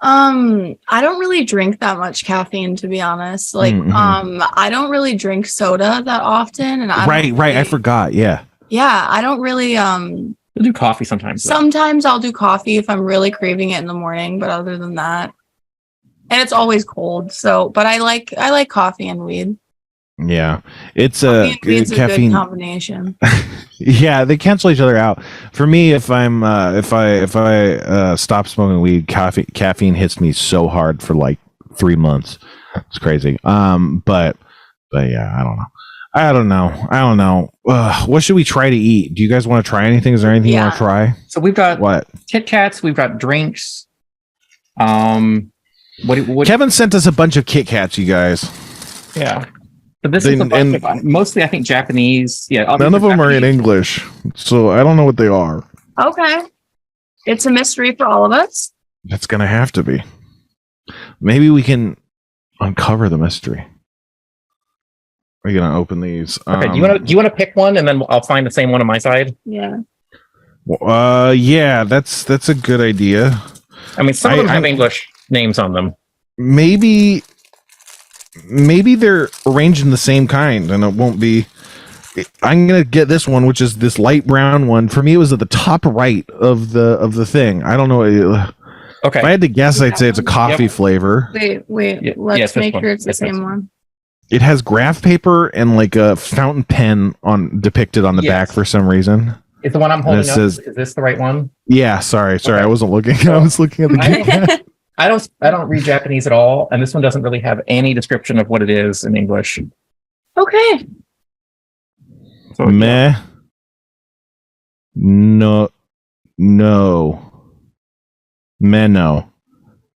I don't really drink that much caffeine, to be honest. Like, I don't really drink soda that often, and Right. I forgot. Yeah. Yeah, I don't really. I'll do coffee sometimes. Sometimes I'll do coffee if I'm really craving it in the morning, but other than that, and it's always cold. So, but I like coffee and weed. Yeah, it's weed's caffeine. A good combination. Yeah, they cancel each other out. For me, if I'm if I stop smoking weed, caffeine hits me so hard for like 3 months. It's crazy. But yeah, I don't know. What should we try to eat? Do you guys want to try anything? Is there anything you want to try? So we've got what? Kit Kats. We've got drinks. What? Kevin sent us a bunch of Kit Kats, you guys. Yeah. But this is a bunch of, mostly, I think, Japanese. Yeah. None of them are in English, so I don't know what they are. Okay. It's a mystery for all of us. It's going to have to be. Maybe we can uncover the mystery. Are you going to open these? Okay. Do you want to pick one, and then I'll find the same one on my side? Yeah. Yeah, that's a good idea. I mean, some of them have English names on them. Maybe they're arranged in the same kind, and it won't be. I'm gonna get this one, which is this light brown one. For me, it was at the top right of the thing. I don't know. Okay. If I had to guess, I'd say it's a coffee flavor. Wait. Let's make sure it's the same one. It has graph paper and like a fountain pen depicted on the back for some reason. Is the one I'm holding up? Is this the right one? Yeah. Sorry. Okay. I wasn't looking. I was looking at the Kit Kat. I don't read Japanese at all, and this one doesn't really have any description of what it is in English. Okay. So, Meh. No. Menno.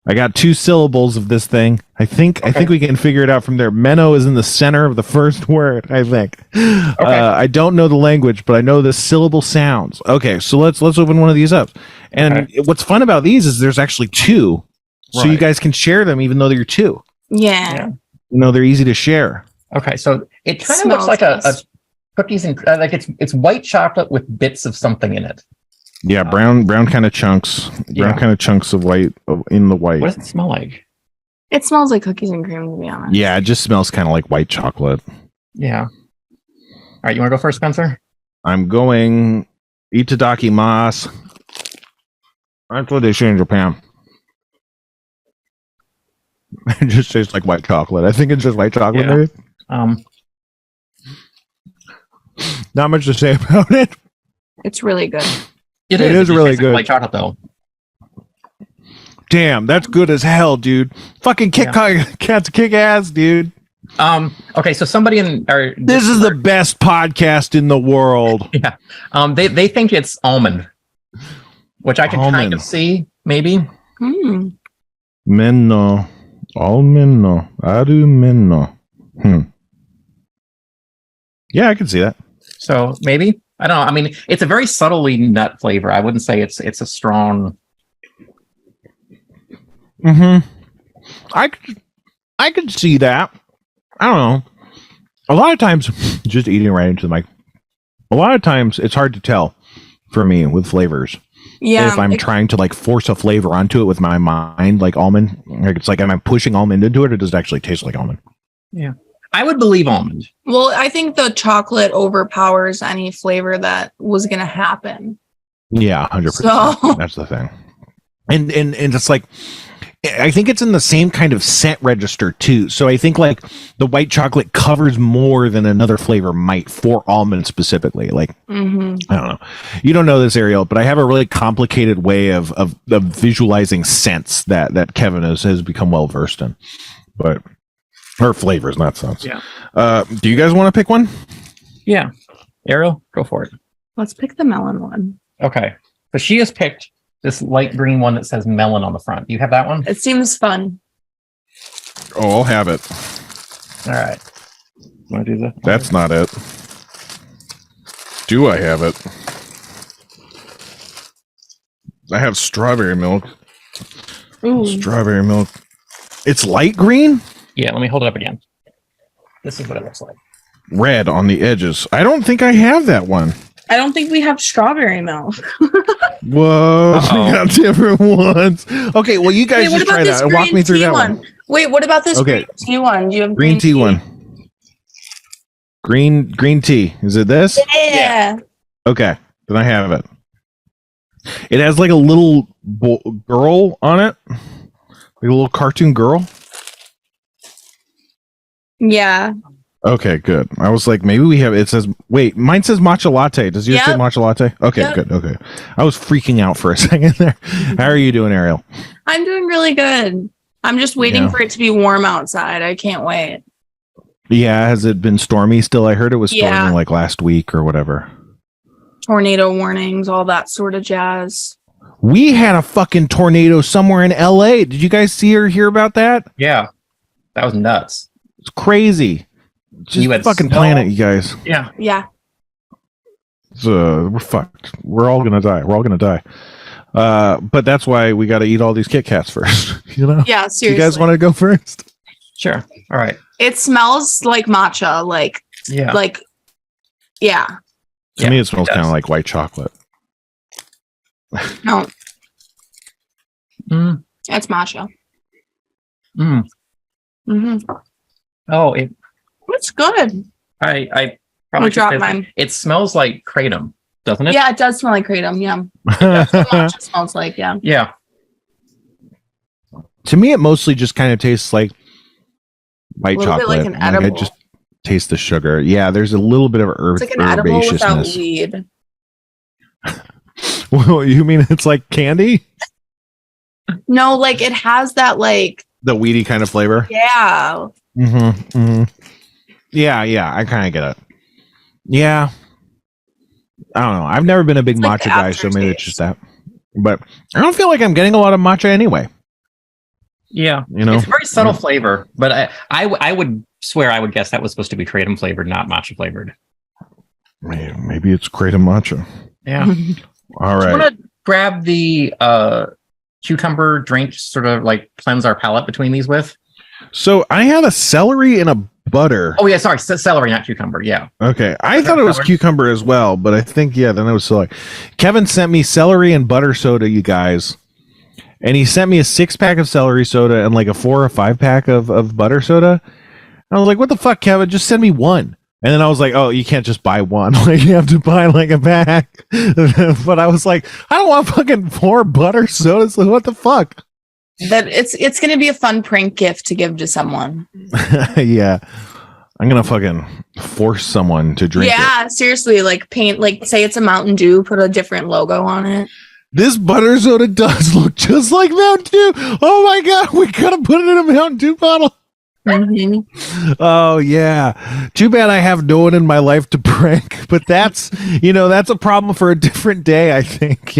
I got 2 syllables of this thing. I think we can figure it out from there. Menno is in the center of the first word, I think. Okay. I don't know the language, but I know the syllable sounds. Okay, so let's open one of these up. And what's fun about these is there's actually 2. So you guys can share them even though they're 2. Yeah. They're easy to share. Okay, so it kind of looks like a cookies and like it's white chocolate with bits of something in it. Yeah, brown kind of chunks. Brown kind of chunks of white in the white. What does it smell like? It smells like cookies and cream, to be honest. Yeah, it just smells kind of like white chocolate. Yeah. All right, you want to go first, Spencer? I'm going itadakimasu. That's what they say in Japan. It just tastes like white chocolate. I think it's just white chocolate, maybe. Not much to say about it. It's really good. It is really good. Like white chocolate, though. Damn, that's good as hell, dude. Fucking Kats kick ass, dude. Okay, so somebody in our this is the best podcast in the world. Yeah. They think it's almond, which I can kind of see, maybe. Menno. Almond, aru menno. Yeah, I can see that. So maybe, I don't know. I mean, it's a very subtly nut flavor. I wouldn't say it's a strong. I could see that. I don't know. A lot of times, just eating right into the mic. A lot of times, it's hard to tell for me with flavors. Yeah, if I'm trying to like force a flavor onto it with my mind, like almond, like it's like, am I pushing almond into it, or does it actually taste like almond? Yeah, I would believe almond. Well, I think the chocolate overpowers any flavor that was going to happen. Yeah, 100%. So. That's the thing. And it's like, I think it's in the same kind of scent register too. So I think like the white chocolate covers more than another flavor might for almond specifically. Like, I don't know. You don't know this, Ariel, but I have a really complicated way of visualizing scents that Kevin has become well versed in. But or flavors, not scents. Yeah. Do you guys want to pick one? Yeah. Ariel, go for it. Let's pick the melon one. Okay. So she has picked this light green one that says melon on the front. Do you have that one? It seems fun. Oh, I'll have it. All right. Want to do that? That's not it. Do I have it? I have strawberry milk. Ooh. Strawberry milk. It's light green? Yeah, let me hold it up again. This is what it looks like. Red on the edges. I don't think I have that one. I don't think we have strawberry milk. Whoa, Uh-oh. we got different ones. Okay, well, you guys just try that. Walk me through that one. Wait, what about this Okay. green tea one? Do you have Green tea one. Green tea. Is it this? Yeah. Okay, then I have it. It has like a little girl on it, like a little cartoon girl. Yeah. Okay, good. I was like, maybe we have. It says, wait, mine says matcha latte. Does yours say Yep. matcha latte? Okay, Yep. good. Okay, I was freaking out for a second there. How are you doing, Ariel? I'm doing really good. I'm just waiting Yeah. for it to be warm outside. I can't wait. Yeah, has it been stormy still? I heard it was stormy Yeah. like last week or whatever. Tornado warnings, all that sort of jazz. We had a fucking tornado somewhere in LA. Did you guys see or hear about that? Yeah. That was nuts. It's crazy. Just You had fucking snow. planet, you guys. Yeah. Yeah. We're fucked. We're all gonna die. We're all gonna die. But that's why we got to eat all these Kit Kats first. You know? Yeah, Do seriously. you guys want to go first? Sure. All right. It smells like matcha, Yeah. yeah. To Yeah, me, it smells it does. kind of like white chocolate. No, Mm, it's matcha. mm. hmm Oh, It's good. I probably should dropped say that. mine. It smells like kratom, doesn't it? Yeah, it does smell like kratom. Yeah. That's what matcha smells like. Yeah. Yeah. To me, it mostly just kind of tastes like white A little bit chocolate. like an edible. I just taste the sugar. Yeah, there's a little bit of herb. It's like an edible without herbaceousness. weed. Well, you mean it's like candy? No, like it has that The weedy kind of flavor? yeah. Mm-hmm. Mm-hmm. Yeah, I kind of get it. Yeah. I don't know. I've never been a big It's like matcha the guy, so maybe it's aftertaste. just that. But I don't feel like I'm getting a lot of matcha anyway. Yeah. You know? It's a very subtle flavor, but I would swear I would guess that was supposed to be kratom flavored, not matcha flavored. Maybe it's kratom matcha. Yeah. All Do you right. want to grab the cucumber drink, sort of like cleanse our palate between these with? So I have a celery and a butter. Oh yeah, sorry, celery, not cucumber. Yeah. Okay. I thought it was Celery? cucumber as well, but I think, then it was celery. Kevin sent me celery and butter soda, you guys. And he sent me a 6-pack of celery soda and like a 4 or 5-pack of butter soda. And I was like, what the fuck, Kevin? Just send me one. And then I was like, oh, you can't just buy one. Like, you have to buy like a pack. But I was like, I don't want fucking 4 butter sodas. Like, what the fuck? That it's gonna be a fun prank gift to give to someone. Yeah. I'm going to fucking force someone to drink it. Yeah, seriously, like paint, like say it's a Mountain Dew, put a different logo on it. This butter soda does look just like Mountain Dew. Oh my God. We got to put it in a Mountain Dew bottle. Mhm. Oh yeah. Too bad I have no one in my life to prank, but that's a problem for a different day, I think,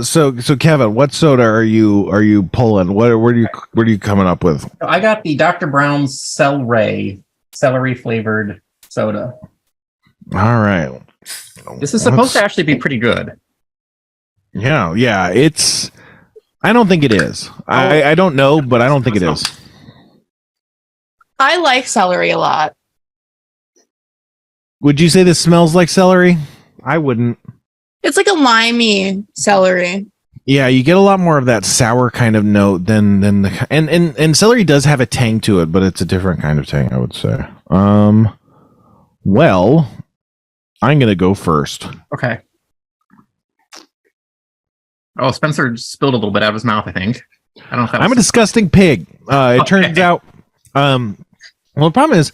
So Kevin, what soda are you pulling? What are you coming up with? I got the Dr. Brown's celery flavored soda. All right. This is supposed to actually be pretty good. Yeah, I don't think it is. I don't know, but I don't think it is. I like celery a lot. Would you say this smells like celery? I wouldn't. It's like a limey celery. Yeah, you get a lot more of that sour kind of note than the and celery does have a tang to it, but it's a different kind of tang, I would say. Well, I'm gonna go first. Okay. Oh, Spencer spilled a little bit out of his mouth, I think. I don't know if that I'm a was... disgusting pig. It turns out. Well, the problem is,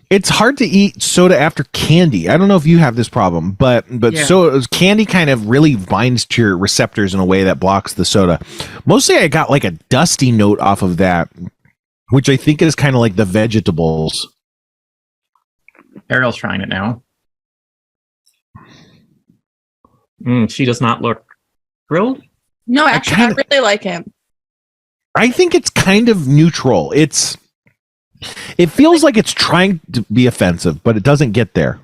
it's hard to eat soda after candy. I don't know if you have this problem, but Yeah. so candy kind of really binds to your receptors in a way that blocks the soda. Mostly, I got like a dusty note off of that, which I think is kind of like the vegetables. Ariel's trying it now. She does not look thrilled. No, actually, I really like him. I think it's kind of neutral. It feels like it's trying to be offensive, but it doesn't get there.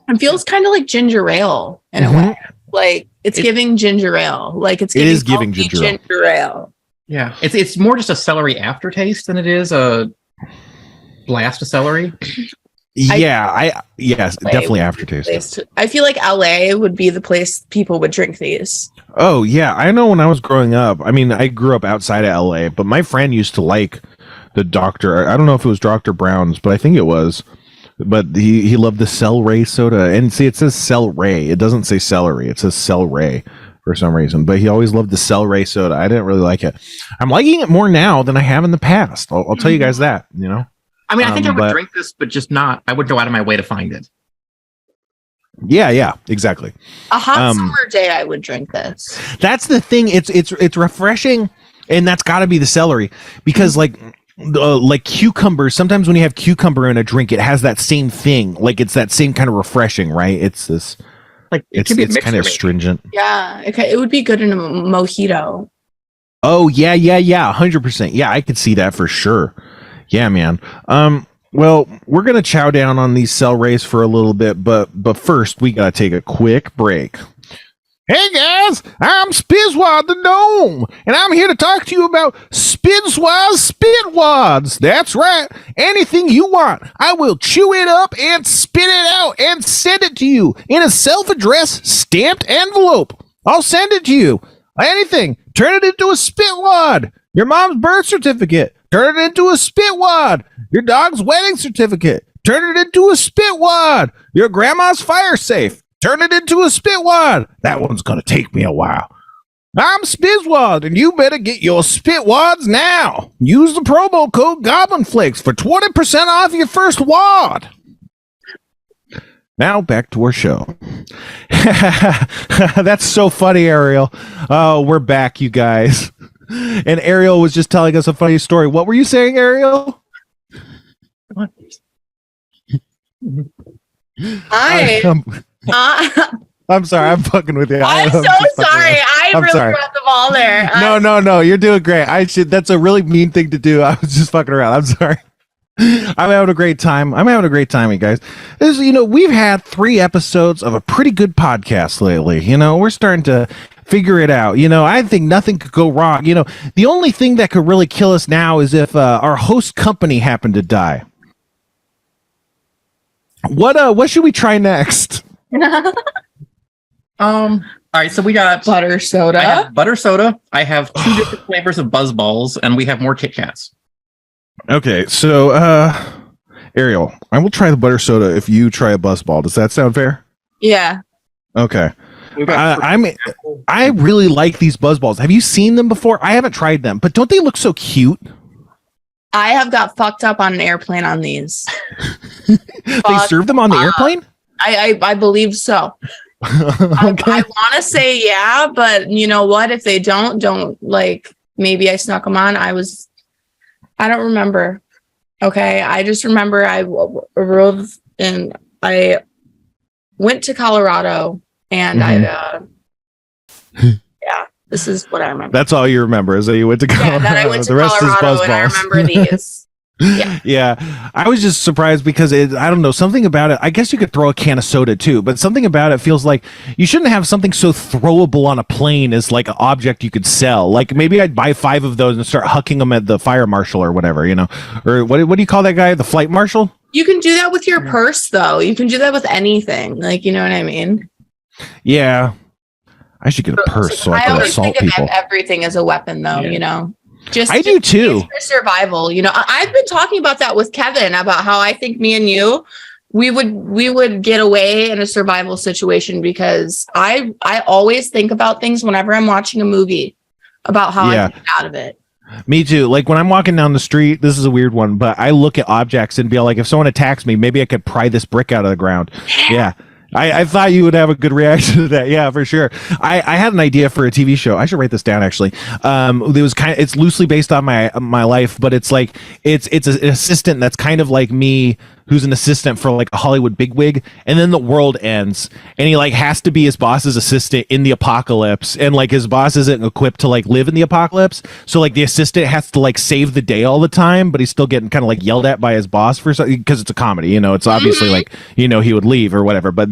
It feels kind of like ginger ale in a way. Like it's giving ginger ale. Like it is giving ginger ale. Yeah, it's more just a celery aftertaste than it is a blast of celery. Yes, definitely aftertaste. I feel like LA would be the place people would drink these. Oh yeah, I know when I was growing up. I mean, I grew up outside of LA, but my friend used to like the Dr. I don't know if it was Dr. Brown's, but I think it was. But he loved the celery soda. And see, it says celery. It doesn't say celery. It says celery for some reason. But he always loved the celery soda. I didn't really like it. I'm liking it more now than I have in the past. I'll tell you guys that, you know? I mean, I think I would drink this, but just not. I wouldn't go out of my way to find it. Yeah, exactly. A hot summer day, I would drink this. That's the thing. It's refreshing, and that's got to be the celery because like cucumbers. Sometimes when you have cucumber in a drink, it has that same thing. Like it's that same kind of refreshing, right? It's this. Like it's kind of astringent. Yeah, it would be good in a mojito. Oh yeah, 100%. Yeah, I could see that for sure. Yeah, man. Well, we're gonna chow down on these celeries for a little bit, but first we gotta take a quick break. Hey guys, I'm Spizwad the Gnome, and I'm here to talk to you about Spizwad's Spitwads. That's right, anything you want, I will chew it up and spit it out and send it to you in a self-addressed stamped envelope. I'll send it to you. Anything, turn it into a spitwad. Your mom's birth certificate, turn it into a spitwad. Your dog's wedding certificate, turn it into a spitwad. Your grandma's fire safe, turn it into a spitwad. That one's gonna take me a while. I'm Spizwad, and you better get your spitwads now. Use the promo code GoblinFlakes for 20% off your first wad. Now back to our show. That's so funny, Ariel. Oh, we're back, you guys. And Ariel was just telling us a funny story. What were you saying, Ariel? I'm sorry. I'm fucking with you. I'm so sorry. I really brought the ball there. No. You're doing great. That's a really mean thing to do. I was just fucking around. I'm sorry. I'm having a great time. You guys. We've had 3 episodes of a pretty good podcast lately. We're starting to figure it out. I think nothing could go wrong. The only thing that could really kill us now is if our host company happened to die. What should we try next? All right, so we got butter soda. I have butter soda. I have 2 different flavors of Buzz Balls, and we have more Kit Kats. Okay, so Ariel, I will try the butter soda if you try a Buzz Ball. Does that sound fair? Yeah. Okay. I really like these Buzz Balls. Have you seen them before? I haven't tried them, but don't they look so cute? I have got fucked up on an airplane on these. They serve them on the airplane? I believe so. Okay. I want to say yeah, but you know what? If they don't like, maybe I snuck them on. I don't remember. Okay. I just remember I went to Colorado and yeah, this is what I remember. That's all you remember is that you went to Colorado. Yeah, that I went to Colorado and I remember these. Yeah. I was just surprised because I don't know, something about it. I guess you could throw a can of soda too, but something about it feels like you shouldn't have something so throwable on a plane as like an object you could sell. Like maybe I'd buy 5 of those and start hucking them at the fire marshal or whatever, or what do you call that guy? The flight marshal? You can do that with your purse though. You can do that with anything. Like, you know what I mean? Yeah. I should get a purse so I can assault people. Everything as a weapon though, I do too. For survival, I've been talking about that with Kevin about how I think me and you, we would get away in a survival situation because I always think about things whenever I'm watching a movie about how I get out of it. Me too. Like when I'm walking down the street, this is a weird one, but I look at objects and be like, if someone attacks me, maybe I could pry this brick out of the ground. Yeah. I thought you would have a good reaction to that. Yeah, for sure. I had an idea for a TV show. I should write this down actually. It's loosely based on my life, but it's like it's an assistant that's kind of like me who's an assistant for like a Hollywood bigwig, and then the world ends, and he like has to be his boss's assistant in the apocalypse, and like his boss isn't equipped to like live in the apocalypse, so like the assistant has to like save the day all the time, but he's still getting kind of like yelled at by his boss for something because it's a comedy, you know. It's obviously like, you know, he would leave or whatever, but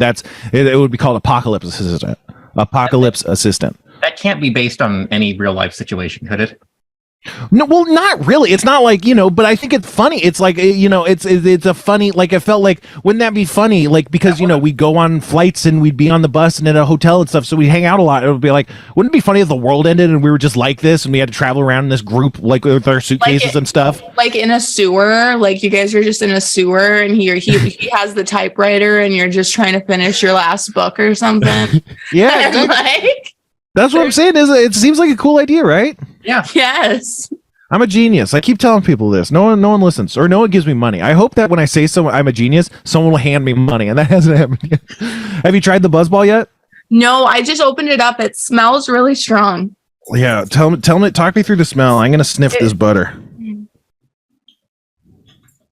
it would be called Apocalypse Assistant. Apocalypse Assistant. That can't be based on any real life situation, could it? No, well, not really. It's not like, you know, but I think it's funny. It's like, you know, it's a funny, like, it felt like, wouldn't that be funny? Like, because, you know, we go on flights and we'd be on the bus and at a hotel and stuff, so we hang out a lot. It would be like, wouldn't it be funny if the world ended and we were just like this and we had to travel around in this group, like with our suitcases and stuff? Like in a sewer, like you guys are just in a sewer and he has the typewriter and you're just trying to finish your last book or something. Yeah. And like, that's what I'm saying. It seems like a cool idea, right? Yeah. yes. I'm a genius. I keep telling people this. No one listens, or no one gives me money. I hope that when I say I'm a genius, someone will hand me money, and that hasn't happened yet. Have you tried the Buzzball yet? No, I just opened it up. It smells really strong. Yeah, tell me, talk me through the smell. I'm gonna sniff this butter.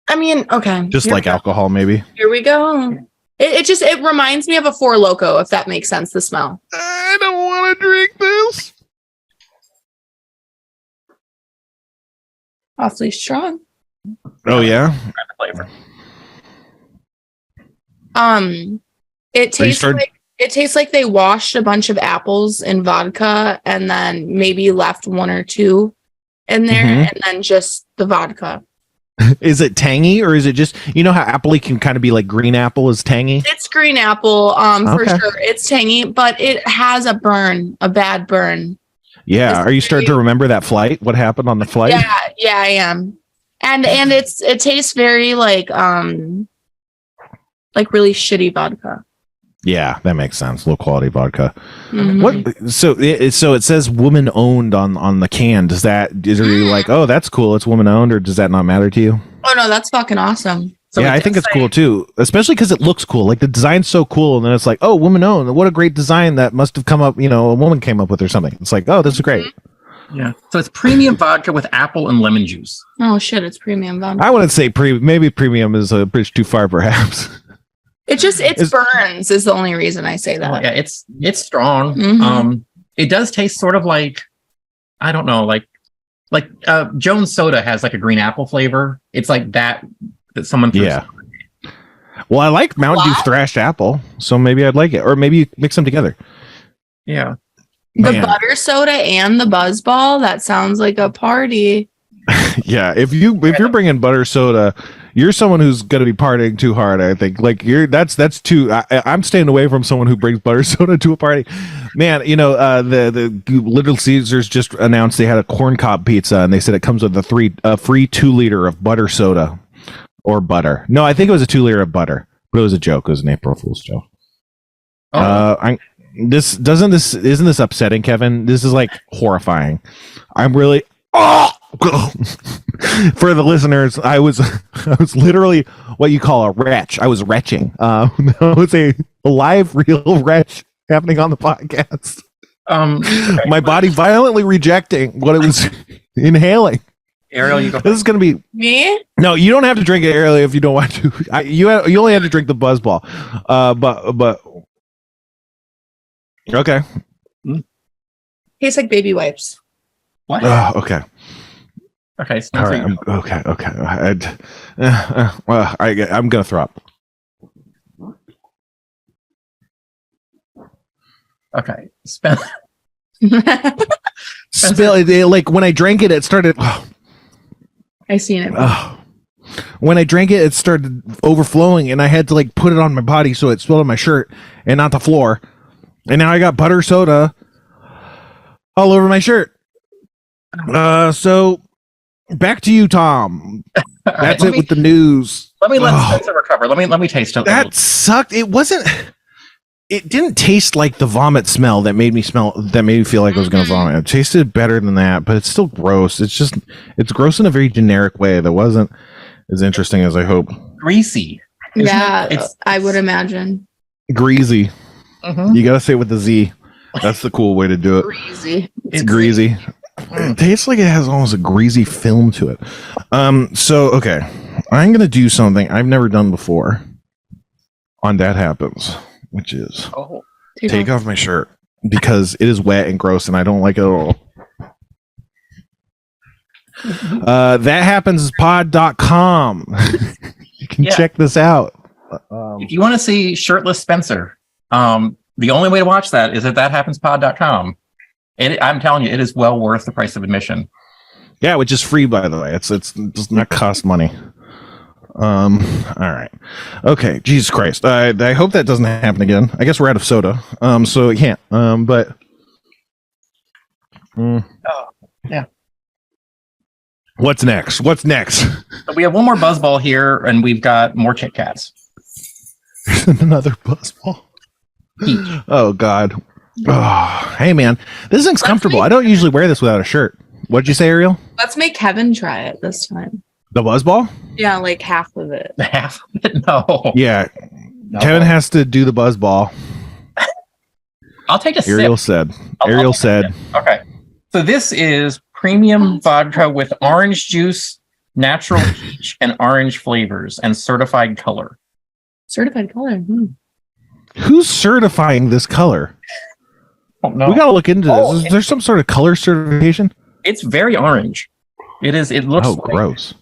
I mean, okay. Just like alcohol, maybe. Here we go. It reminds me of a Four Loko, if that makes sense, the smell. I don't want to drink this. Awfully strong. Oh yeah. Flavor. It tastes like they washed a bunch of apples in vodka and then maybe left one or two in there and then just the vodka. Is it tangy, or is it just, you know how apple can kind of be like green apple is tangy? It's green apple, for sure. It's tangy, but it has a bad burn. Yeah. Are you starting to remember that flight? What happened on the flight? Yeah, I am. And it tastes very like really shitty vodka. Yeah, that makes sense. Low quality vodka. Mm-hmm. What? So it says woman owned on the can. Are you like, oh, that's cool, it's woman owned, or does that not matter to you? Oh no, that's fucking awesome. So yeah, I think it's cool too, especially because it looks cool. Like the design's so cool, and then it's like, oh, woman owned. What a great design that must have come up. You know, a woman came up with or something. It's like, oh, this is great. Yeah. So it's premium vodka with apple and lemon juice. Oh shit, it's premium vodka. I wouldn't say maybe premium is a bridge too far, perhaps. It burns is the only reason I say that. Oh, yeah, it's strong. Mm-hmm. It does taste sort of like, I don't know, like Jones Soda has like a green apple flavor. It's like that someone threw. Yeah. Well, I like Mountain Dew thrashed apple, so maybe I'd like it, or maybe you mix them together. Yeah. The butter soda and the Buzzball, that sounds like a party. Yeah, if you're bringing butter soda, you're someone who's going to be partying too hard. I think like that's too. I'm staying away from someone who brings butter soda to a party. Man, you know, the Little Caesars just announced they had a corn cob pizza, and they said it comes with a free 2-liter of butter soda or butter. No, I think it was a 2-liter of butter, but it was a joke. It was an April Fool's joke. Oh. Isn't this upsetting, Kevin? This is like horrifying. I'm really. Oh! For the listeners, I was literally what you call a retch. I was retching. That was a live, real retch happening on the podcast. My body violently rejecting what it was inhaling. Ariel, you go. This is going to be Me? No, you don't have to drink it, Ariel, if you don't want to. You only have to drink the Buzzball. But okay. Tastes like baby wipes. What? Okay. Okay. All right. Okay. I'm gonna throw up. Okay. Spill it. Like when I drank it, it started. I seen it. When I drank it, it started overflowing, and I had to like put it on my body so it spilled on my shirt and not the floor. And now I got butter soda all over my shirt. So back to you, Tom. That's it with the news. Let me let Spencer recover. Let me taste it. That sucked. It didn't taste like the vomit smell that made me feel like I was going to vomit. It tasted better than that, but it's still gross. It's gross in a very generic way that wasn't as interesting as I hope. Greasy. I would imagine. Greasy. Mm-hmm. You got to say it with the Z. That's the cool way to do it. Greasy. It's greasy. It tastes like it has almost a greasy film to it. So okay. I'm going to do something I've never done before on That Happens, which is take off my shirt because it is wet and gross and I don't like it at all. Thathappenspod.com. You can check this out. If you want to see shirtless Spencer, the only way to watch that is at thathappenspod.com. I'm telling you, it is well worth the price of admission. Yeah, which is free, by the way. It does not cost money. All right. Okay. Jesus Christ. I hope that doesn't happen again. I guess we're out of soda. So it can't. But. Yeah. What's next? What's next? So we have one more buzzball here, and we've got more Kit Kats. Another buzzball. Oh God. Oh, hey man, this thing's comfortable. I don't usually wear this without a shirt. What'd you say, Ariel? Let's make Kevin try it this time. The buzzball? Yeah, like half of it. Half of it? No. Yeah. No. Kevin has to do the buzzball. I'll take a Ariel sip. said. Ariel said. Okay. So this is premium vodka with orange juice, natural peach, and orange flavors, and certified color. Certified color. Who's certifying this color? Oh, no. We gotta look into this. Is there some sort of color certification? It's very orange. It is. It looks. Gross.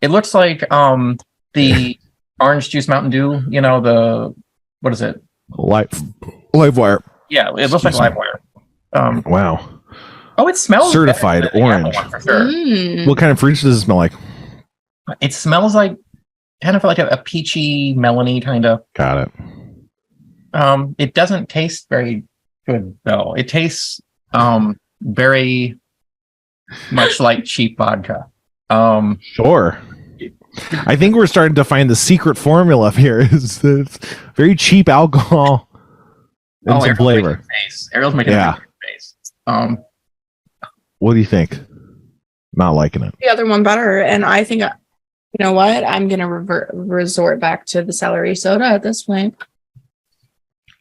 It looks like the orange juice Mountain Dew. You know what is it? Live wire. Yeah, it looks like Livewire. Wow. Oh, it smells certified better than the orange. apple one, for sure. What kind of fruits does it smell like? It smells like kind of like a peachy, melony kind of. Got it. It doesn't taste very good though. It tastes very much like cheap vodka. Sure. I think we're starting to find the secret formula here. Is it's very cheap alcohol and some flavor. Ariel's making a face. What do you think? Not liking it. The other one better, and I think you know what? I'm gonna resort back to the celery soda at this point.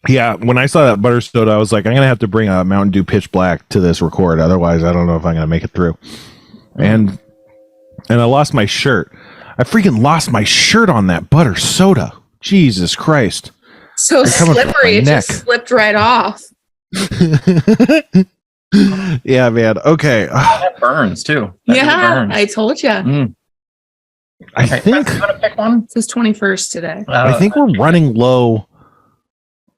Yeah, when I saw that butter soda, I was like, I'm gonna have to bring a Mountain Dew Pitch Black to this record. Otherwise, I don't know if I'm gonna make it through. And I lost my shirt. I freaking lost my shirt on that butter soda. Jesus Christ! So slippery, it just slipped right off. Yeah, man. Okay. That burns too. That really burns. I told you. I think. You want to pick one? It's his 21st today. I think we're running low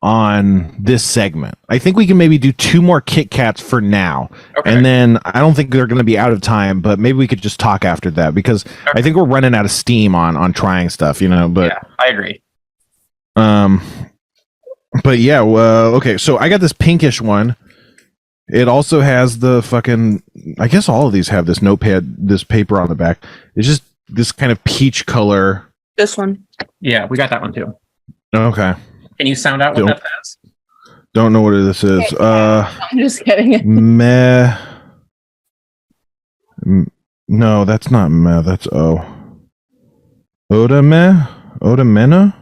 on this segment. I think we can maybe do 2 more Kit Kats for now. Okay. And then I don't think they're going to be out of time, but maybe we could just talk after that because I think we're running out of steam on trying stuff, but yeah, I agree. But yeah, okay, so I got this pinkish one. It also has the fucking, I guess all of these have this notepad, this paper on the back. It's just this kind of peach color. This one. Yeah, we got that one too. Okay. Can you sound out what that says? Don't know what this is. I'm just kidding. Meh. No, that's not meh. That's O. Odameh? Odamena?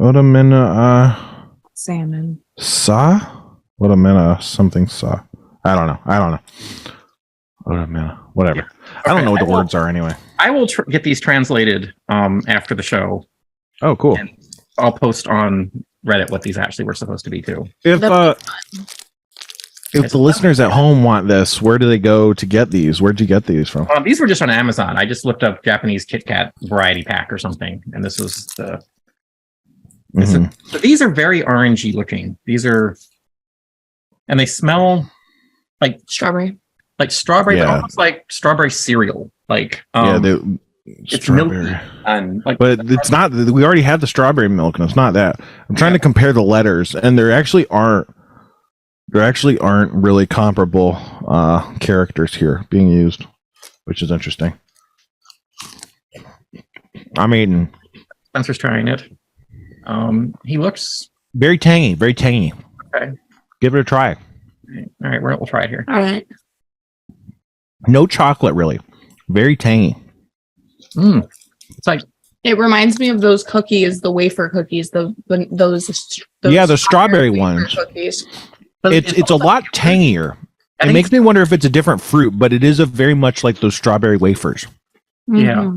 Odamena, salmon. Sa? Odamena, something sa. I don't know. Odamena, whatever. Yeah. Okay. I don't know what the words are anyway. I will get these translated after the show. Oh, cool. And I'll post on Reddit what these actually were supposed to be too. If the listeners at home want this, where do they go to get these? Where'd you get these from? These were just on Amazon. I just looked up Japanese Kit Kat variety pack or something, and this was the. So these are very orangey looking. These are, and they smell like strawberry, but almost like strawberry cereal. Like it's strawberry. Milky and but it's not. We already had the strawberry milk, and it's not that. I'm trying to compare the letters, and there actually aren't really comparable characters here being used, which is interesting. I mean, Spencer's trying it. He looks very tangy. Okay, give it a try. All right, we'll try it here. All right. No chocolate, really. Very tangy. It's like it reminds me of those cookies, the wafer cookies, those the strawberry ones. Cookies. It's a lot tangier. It makes me wonder if it's a different fruit, but it is very much like those strawberry wafers. Yeah.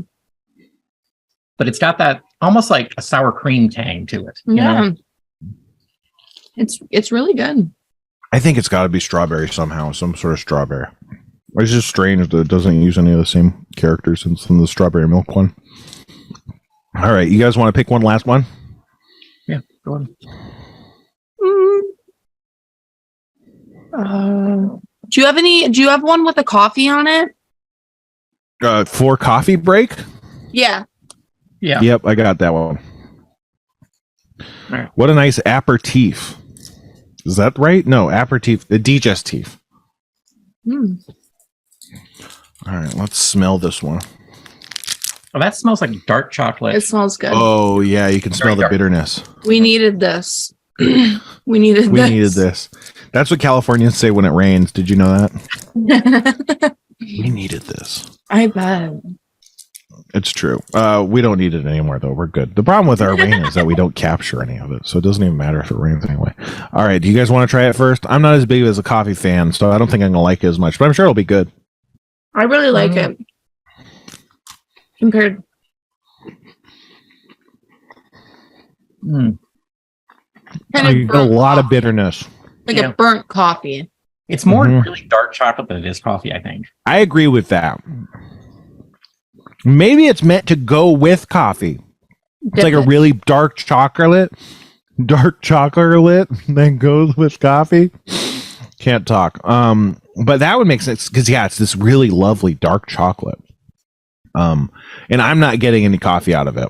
but it's got that almost like a sour cream tang to it. You Yeah. know? It's really good. I think it's got to be strawberry somehow, some sort of strawberry. It's just strange that it doesn't use any of the same characters in the strawberry milk one. All right, you guys want to pick one last one? Yeah, go on. Do you have one with a coffee on it? For coffee break? Yeah. Yeah. Yep, I got that one. Right. What a nice aperitif. Is that right? No, aperitif, the digestif. Mm. All right, let's smell this one. Oh, that smells like dark chocolate. It smells good. Oh, yeah, you can smell the dark. bitterness. We needed this. we needed this. That's what Californians say when it rains. Did you know that? We needed this. I bet. It's true. We don't need it anymore, though. We're good. The problem with our rain is that we don't capture any of it, so it doesn't even matter if it rains anyway. All right, do you guys want to try it first? I'm not as big as a coffee fan, so I don't think I'm going to like it as much, but I'm sure it'll be good. I really like it. Compared. Mm. You get a lot of bitterness. Like a burnt coffee. It's more really dark chocolate than it is coffee, I think. I agree with that. Maybe it's meant to go with coffee. It's like a really dark chocolate that goes with coffee. Can't talk. But that would make sense because it's this really lovely dark chocolate. And I'm not getting any coffee out of it,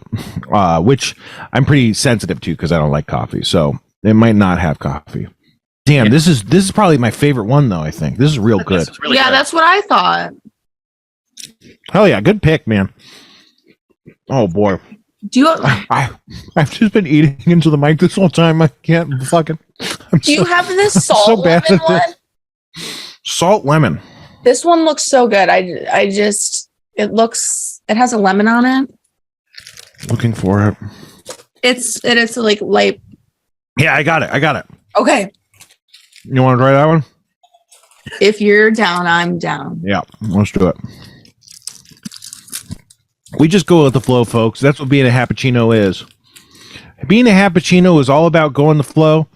which I'm pretty sensitive to because I don't like coffee. So it might not have coffee. Damn, this is probably my favorite one though. I think this is real good. This is really Yeah, good. that's what I thought. Hell yeah, good pick, man. Oh boy, Do you I've just been eating into the mic this whole time. I can't fucking. do you have this salt so bad lemon at one? this. Salt lemon. This one looks so good. it has a lemon on it. Looking for it. It's like light. Yeah, I got it. Okay. You want to try that one? If you're down, I'm down. Yeah, let's do it. We just go with the flow, folks. That's what being a Happuccino is. Being a Happuccino is all about going the flow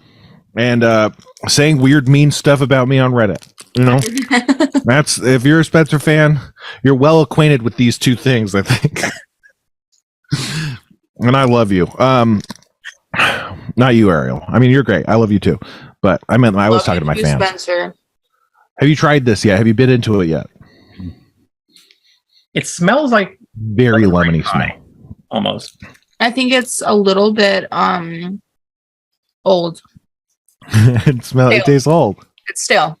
and saying weird, mean stuff about me on Reddit. You know, that's if you're a Spencer fan, you're well acquainted with these two things, I think. And I love you. Not you, Ariel. I mean, you're great. I love you too. But I was talking to my fans. Spencer. Have you tried this yet? Have you bit into it yet? It smells like Very lemony pie, smell. almost. I think it's a little bit old. It tastes old. It's stale.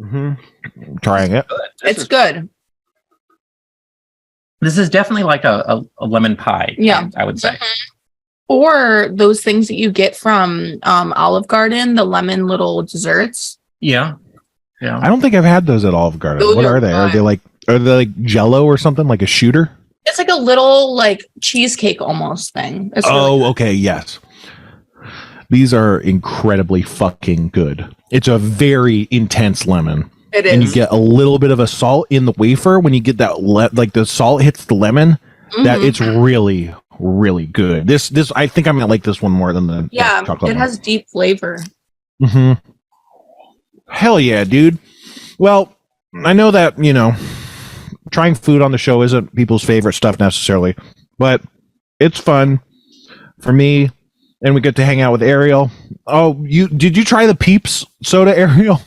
Mm-hmm. Trying it. It's good. This is definitely like a lemon pie. Yeah. I would say. Or those things that you get from Olive Garden, the lemon little desserts. Yeah. Yeah. I don't think I've had those at Olive Garden. Those What are are they? Are fun. they like Jello or something, like a shooter? It's like a little like cheesecake almost thing. It's really good. Okay, yes. These are incredibly fucking good. It's a very intense lemon. It is. And you get a little bit of a salt in the wafer when you get that like the salt hits the lemon. That it's really, really good. This I think I'm gonna like this one more than the chocolate it one. has deep flavor. Mm-hmm. Hell yeah, dude. Well, I know that, trying food on the show isn't people's favorite stuff necessarily, but it's fun for me, and we get to hang out with Ariel. Oh, did you try the Peeps soda, Ariel?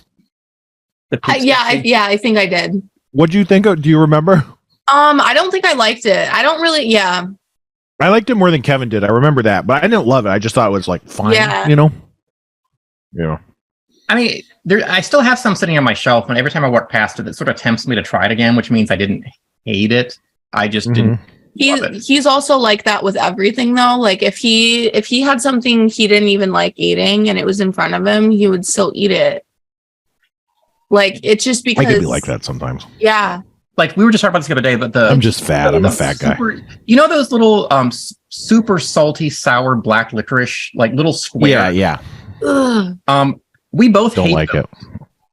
The pizza. I think I did. What'd you think of? Do you remember? I don't think I liked it. I don't really. Yeah. I liked it more than Kevin did. I remember that, but I didn't love it. I just thought it was like fine. Yeah. Yeah. I mean, I still have some sitting on my shelf, and every time I walk past it, it sort of tempts me to try it again, which means I didn't hate it. I just didn't. love it. He's also like that with everything though. Like if he had something he didn't even like eating and it was in front of him, he would still eat it. Like it's just because I could be like that sometimes. Yeah. Like we were just talking about this the other day, but I'm just fat. I'm a fat guy. You know those little super salty sour black licorice, like little square. Yeah. Ugh. We both Don't hate like them.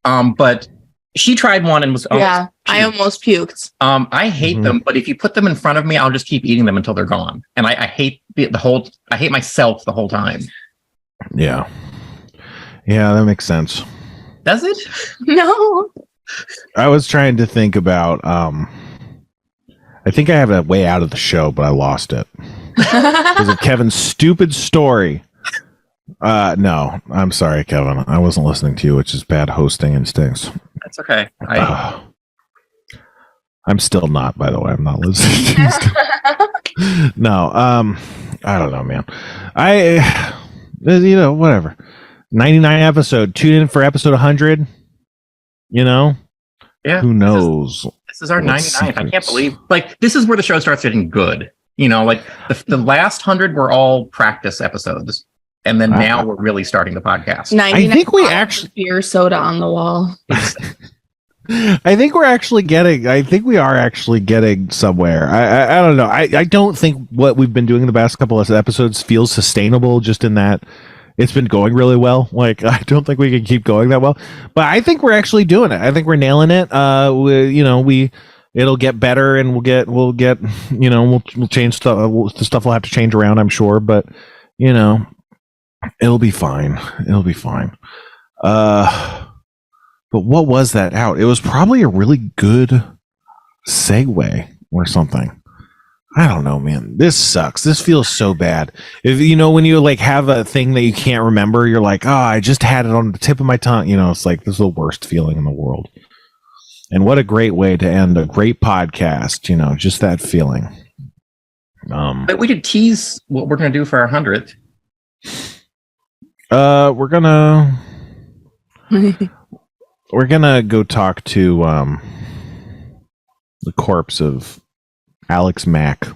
it. But she tried one and was Yeah. I almost puked. I hate them, but if you put them in front of me, I'll just keep eating them until they're gone. And I hate I hate myself the whole time. Yeah. Yeah, that makes sense. Does it? No. I was trying to think about I think I have a way out of the show, but I lost it. Because of Kevin's stupid story. No, I'm sorry, Kevin. I wasn't listening to you, which is bad hosting instincts. That's okay. I'm still not, by the way. I'm not listening to you. No, I don't know, man. Whatever. 99 episode. Tune in for episode 100. Yeah. Who knows? This is our 99th. I can't believe, this is where the show starts getting good. The last 100 were all practice episodes. And then now we're really starting the podcast. I think we actually beer soda on the wall. I think we are actually getting somewhere. I don't know. I don't think what we've been doing in the past couple of episodes feels sustainable, just in that it's been going really well. I don't think we can keep going that well, but I think we're actually doing it. I think we're nailing it. It'll get better, and we'll change stuff. The stuff will have to change around, I'm sure, but it'll be fine. It'll be fine. But what was that out? It was probably a really good segue or something. I don't know, man. This sucks. This feels so bad. If when you have a thing that you can't remember, you're like, oh, I just had it on the tip of my tongue. It's like, this is the worst feeling in the world. And what a great way to end a great podcast. Just that feeling. But we could tease what we're going to do for our 100th. We're gonna go talk to the corpse of Alex Mack,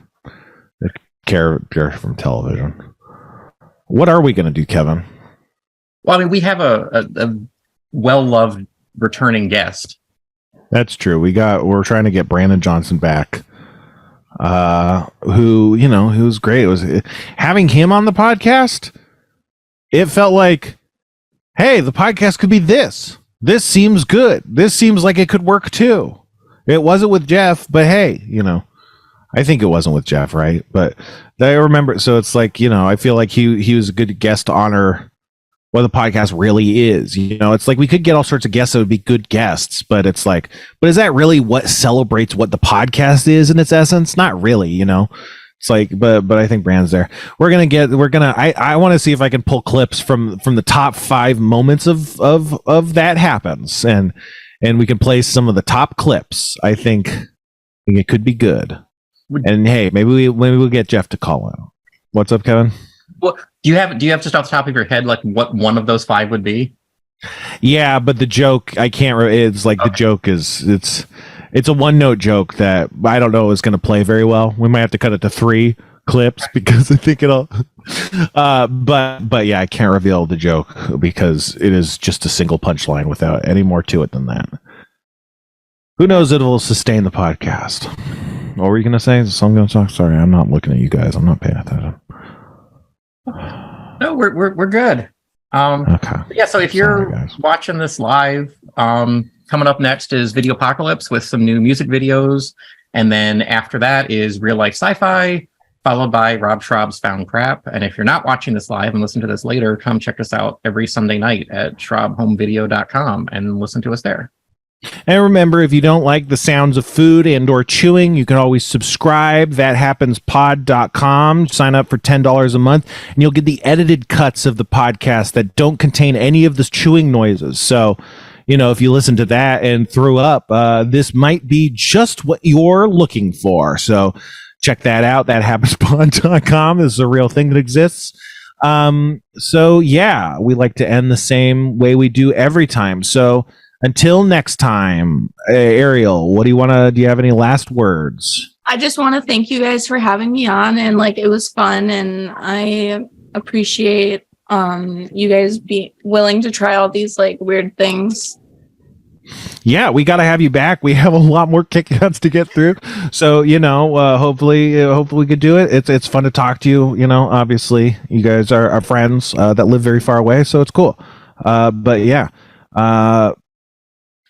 the character from television. What are we gonna do, Kevin? Well, we have a well-loved returning guest. That's true. We're trying to get Brandon Johnson back. Who's great. It was having him on the podcast. It felt like, hey, the podcast could be this. This seems good. This seems like it could work too. It wasn't with Jeff, but hey, I think it wasn't with Jeff, right? But I remember. So it's like, I feel like he was a good guest to honor what the podcast really is. It's like we could get all sorts of guests that would be good guests, but it's like, but is that really what celebrates what the podcast is in its essence? Not really, It's like, but I think Brand's there. I want to see if I can pull clips from the top 5 moments of that happens, and we can play some of the top clips. I think it could be good. And hey, maybe we'll get Jeff to call in. What's up, Kevin? Well, do you have just off the top of your head what one of those 5 would be? Yeah, but the joke I can't. It's like okay. The joke is it's a one-note joke that I don't know is going to play very well. We might have to cut it to 3 clips because I think it'll. But yeah, I can't reveal the joke because it is just a single punchline without any more to it than that. Who knows if it will sustain the podcast? What were you going to say? Is someone going to talk? Sorry, I'm not looking at you guys. I'm not paying attention. No, we're good. Okay. Yeah, so if you're watching this live, coming up next is Video Apocalypse with some new music videos. And then after that is Real Life Sci-Fi, followed by Rob Schraub's Found Crap. And if you're not watching this live and listen to this later, come check us out every Sunday night at schraubhomevideo.com and listen to us there. And remember, if you don't like the sounds of food and or chewing, you can always subscribe. ThatHappensPod.com. Sign up for $10 a month, and you'll get the edited cuts of the podcast that don't contain any of the chewing noises. So, if you listen to that and threw up, this might be just what you're looking for. So check that out. ThatHappensPod.com is a real thing that exists. So yeah, we like to end the same way we do every time. So until next time, Ariel, do you have any last words? I just want to thank you guys for having me on, and it was fun, and I appreciate you guys be willing to try all these weird things. Yeah, we got to have you back. We have a lot more kickouts to get through. So, hopefully we could do it. It's fun to talk to you. Obviously you guys are friends that live very far away, so it's cool. But yeah,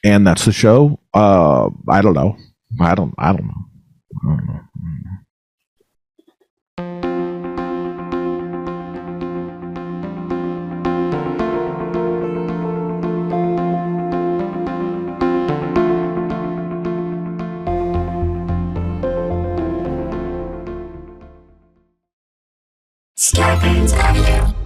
And that's the show. I don't know. I don't know. Scarpins Avenue.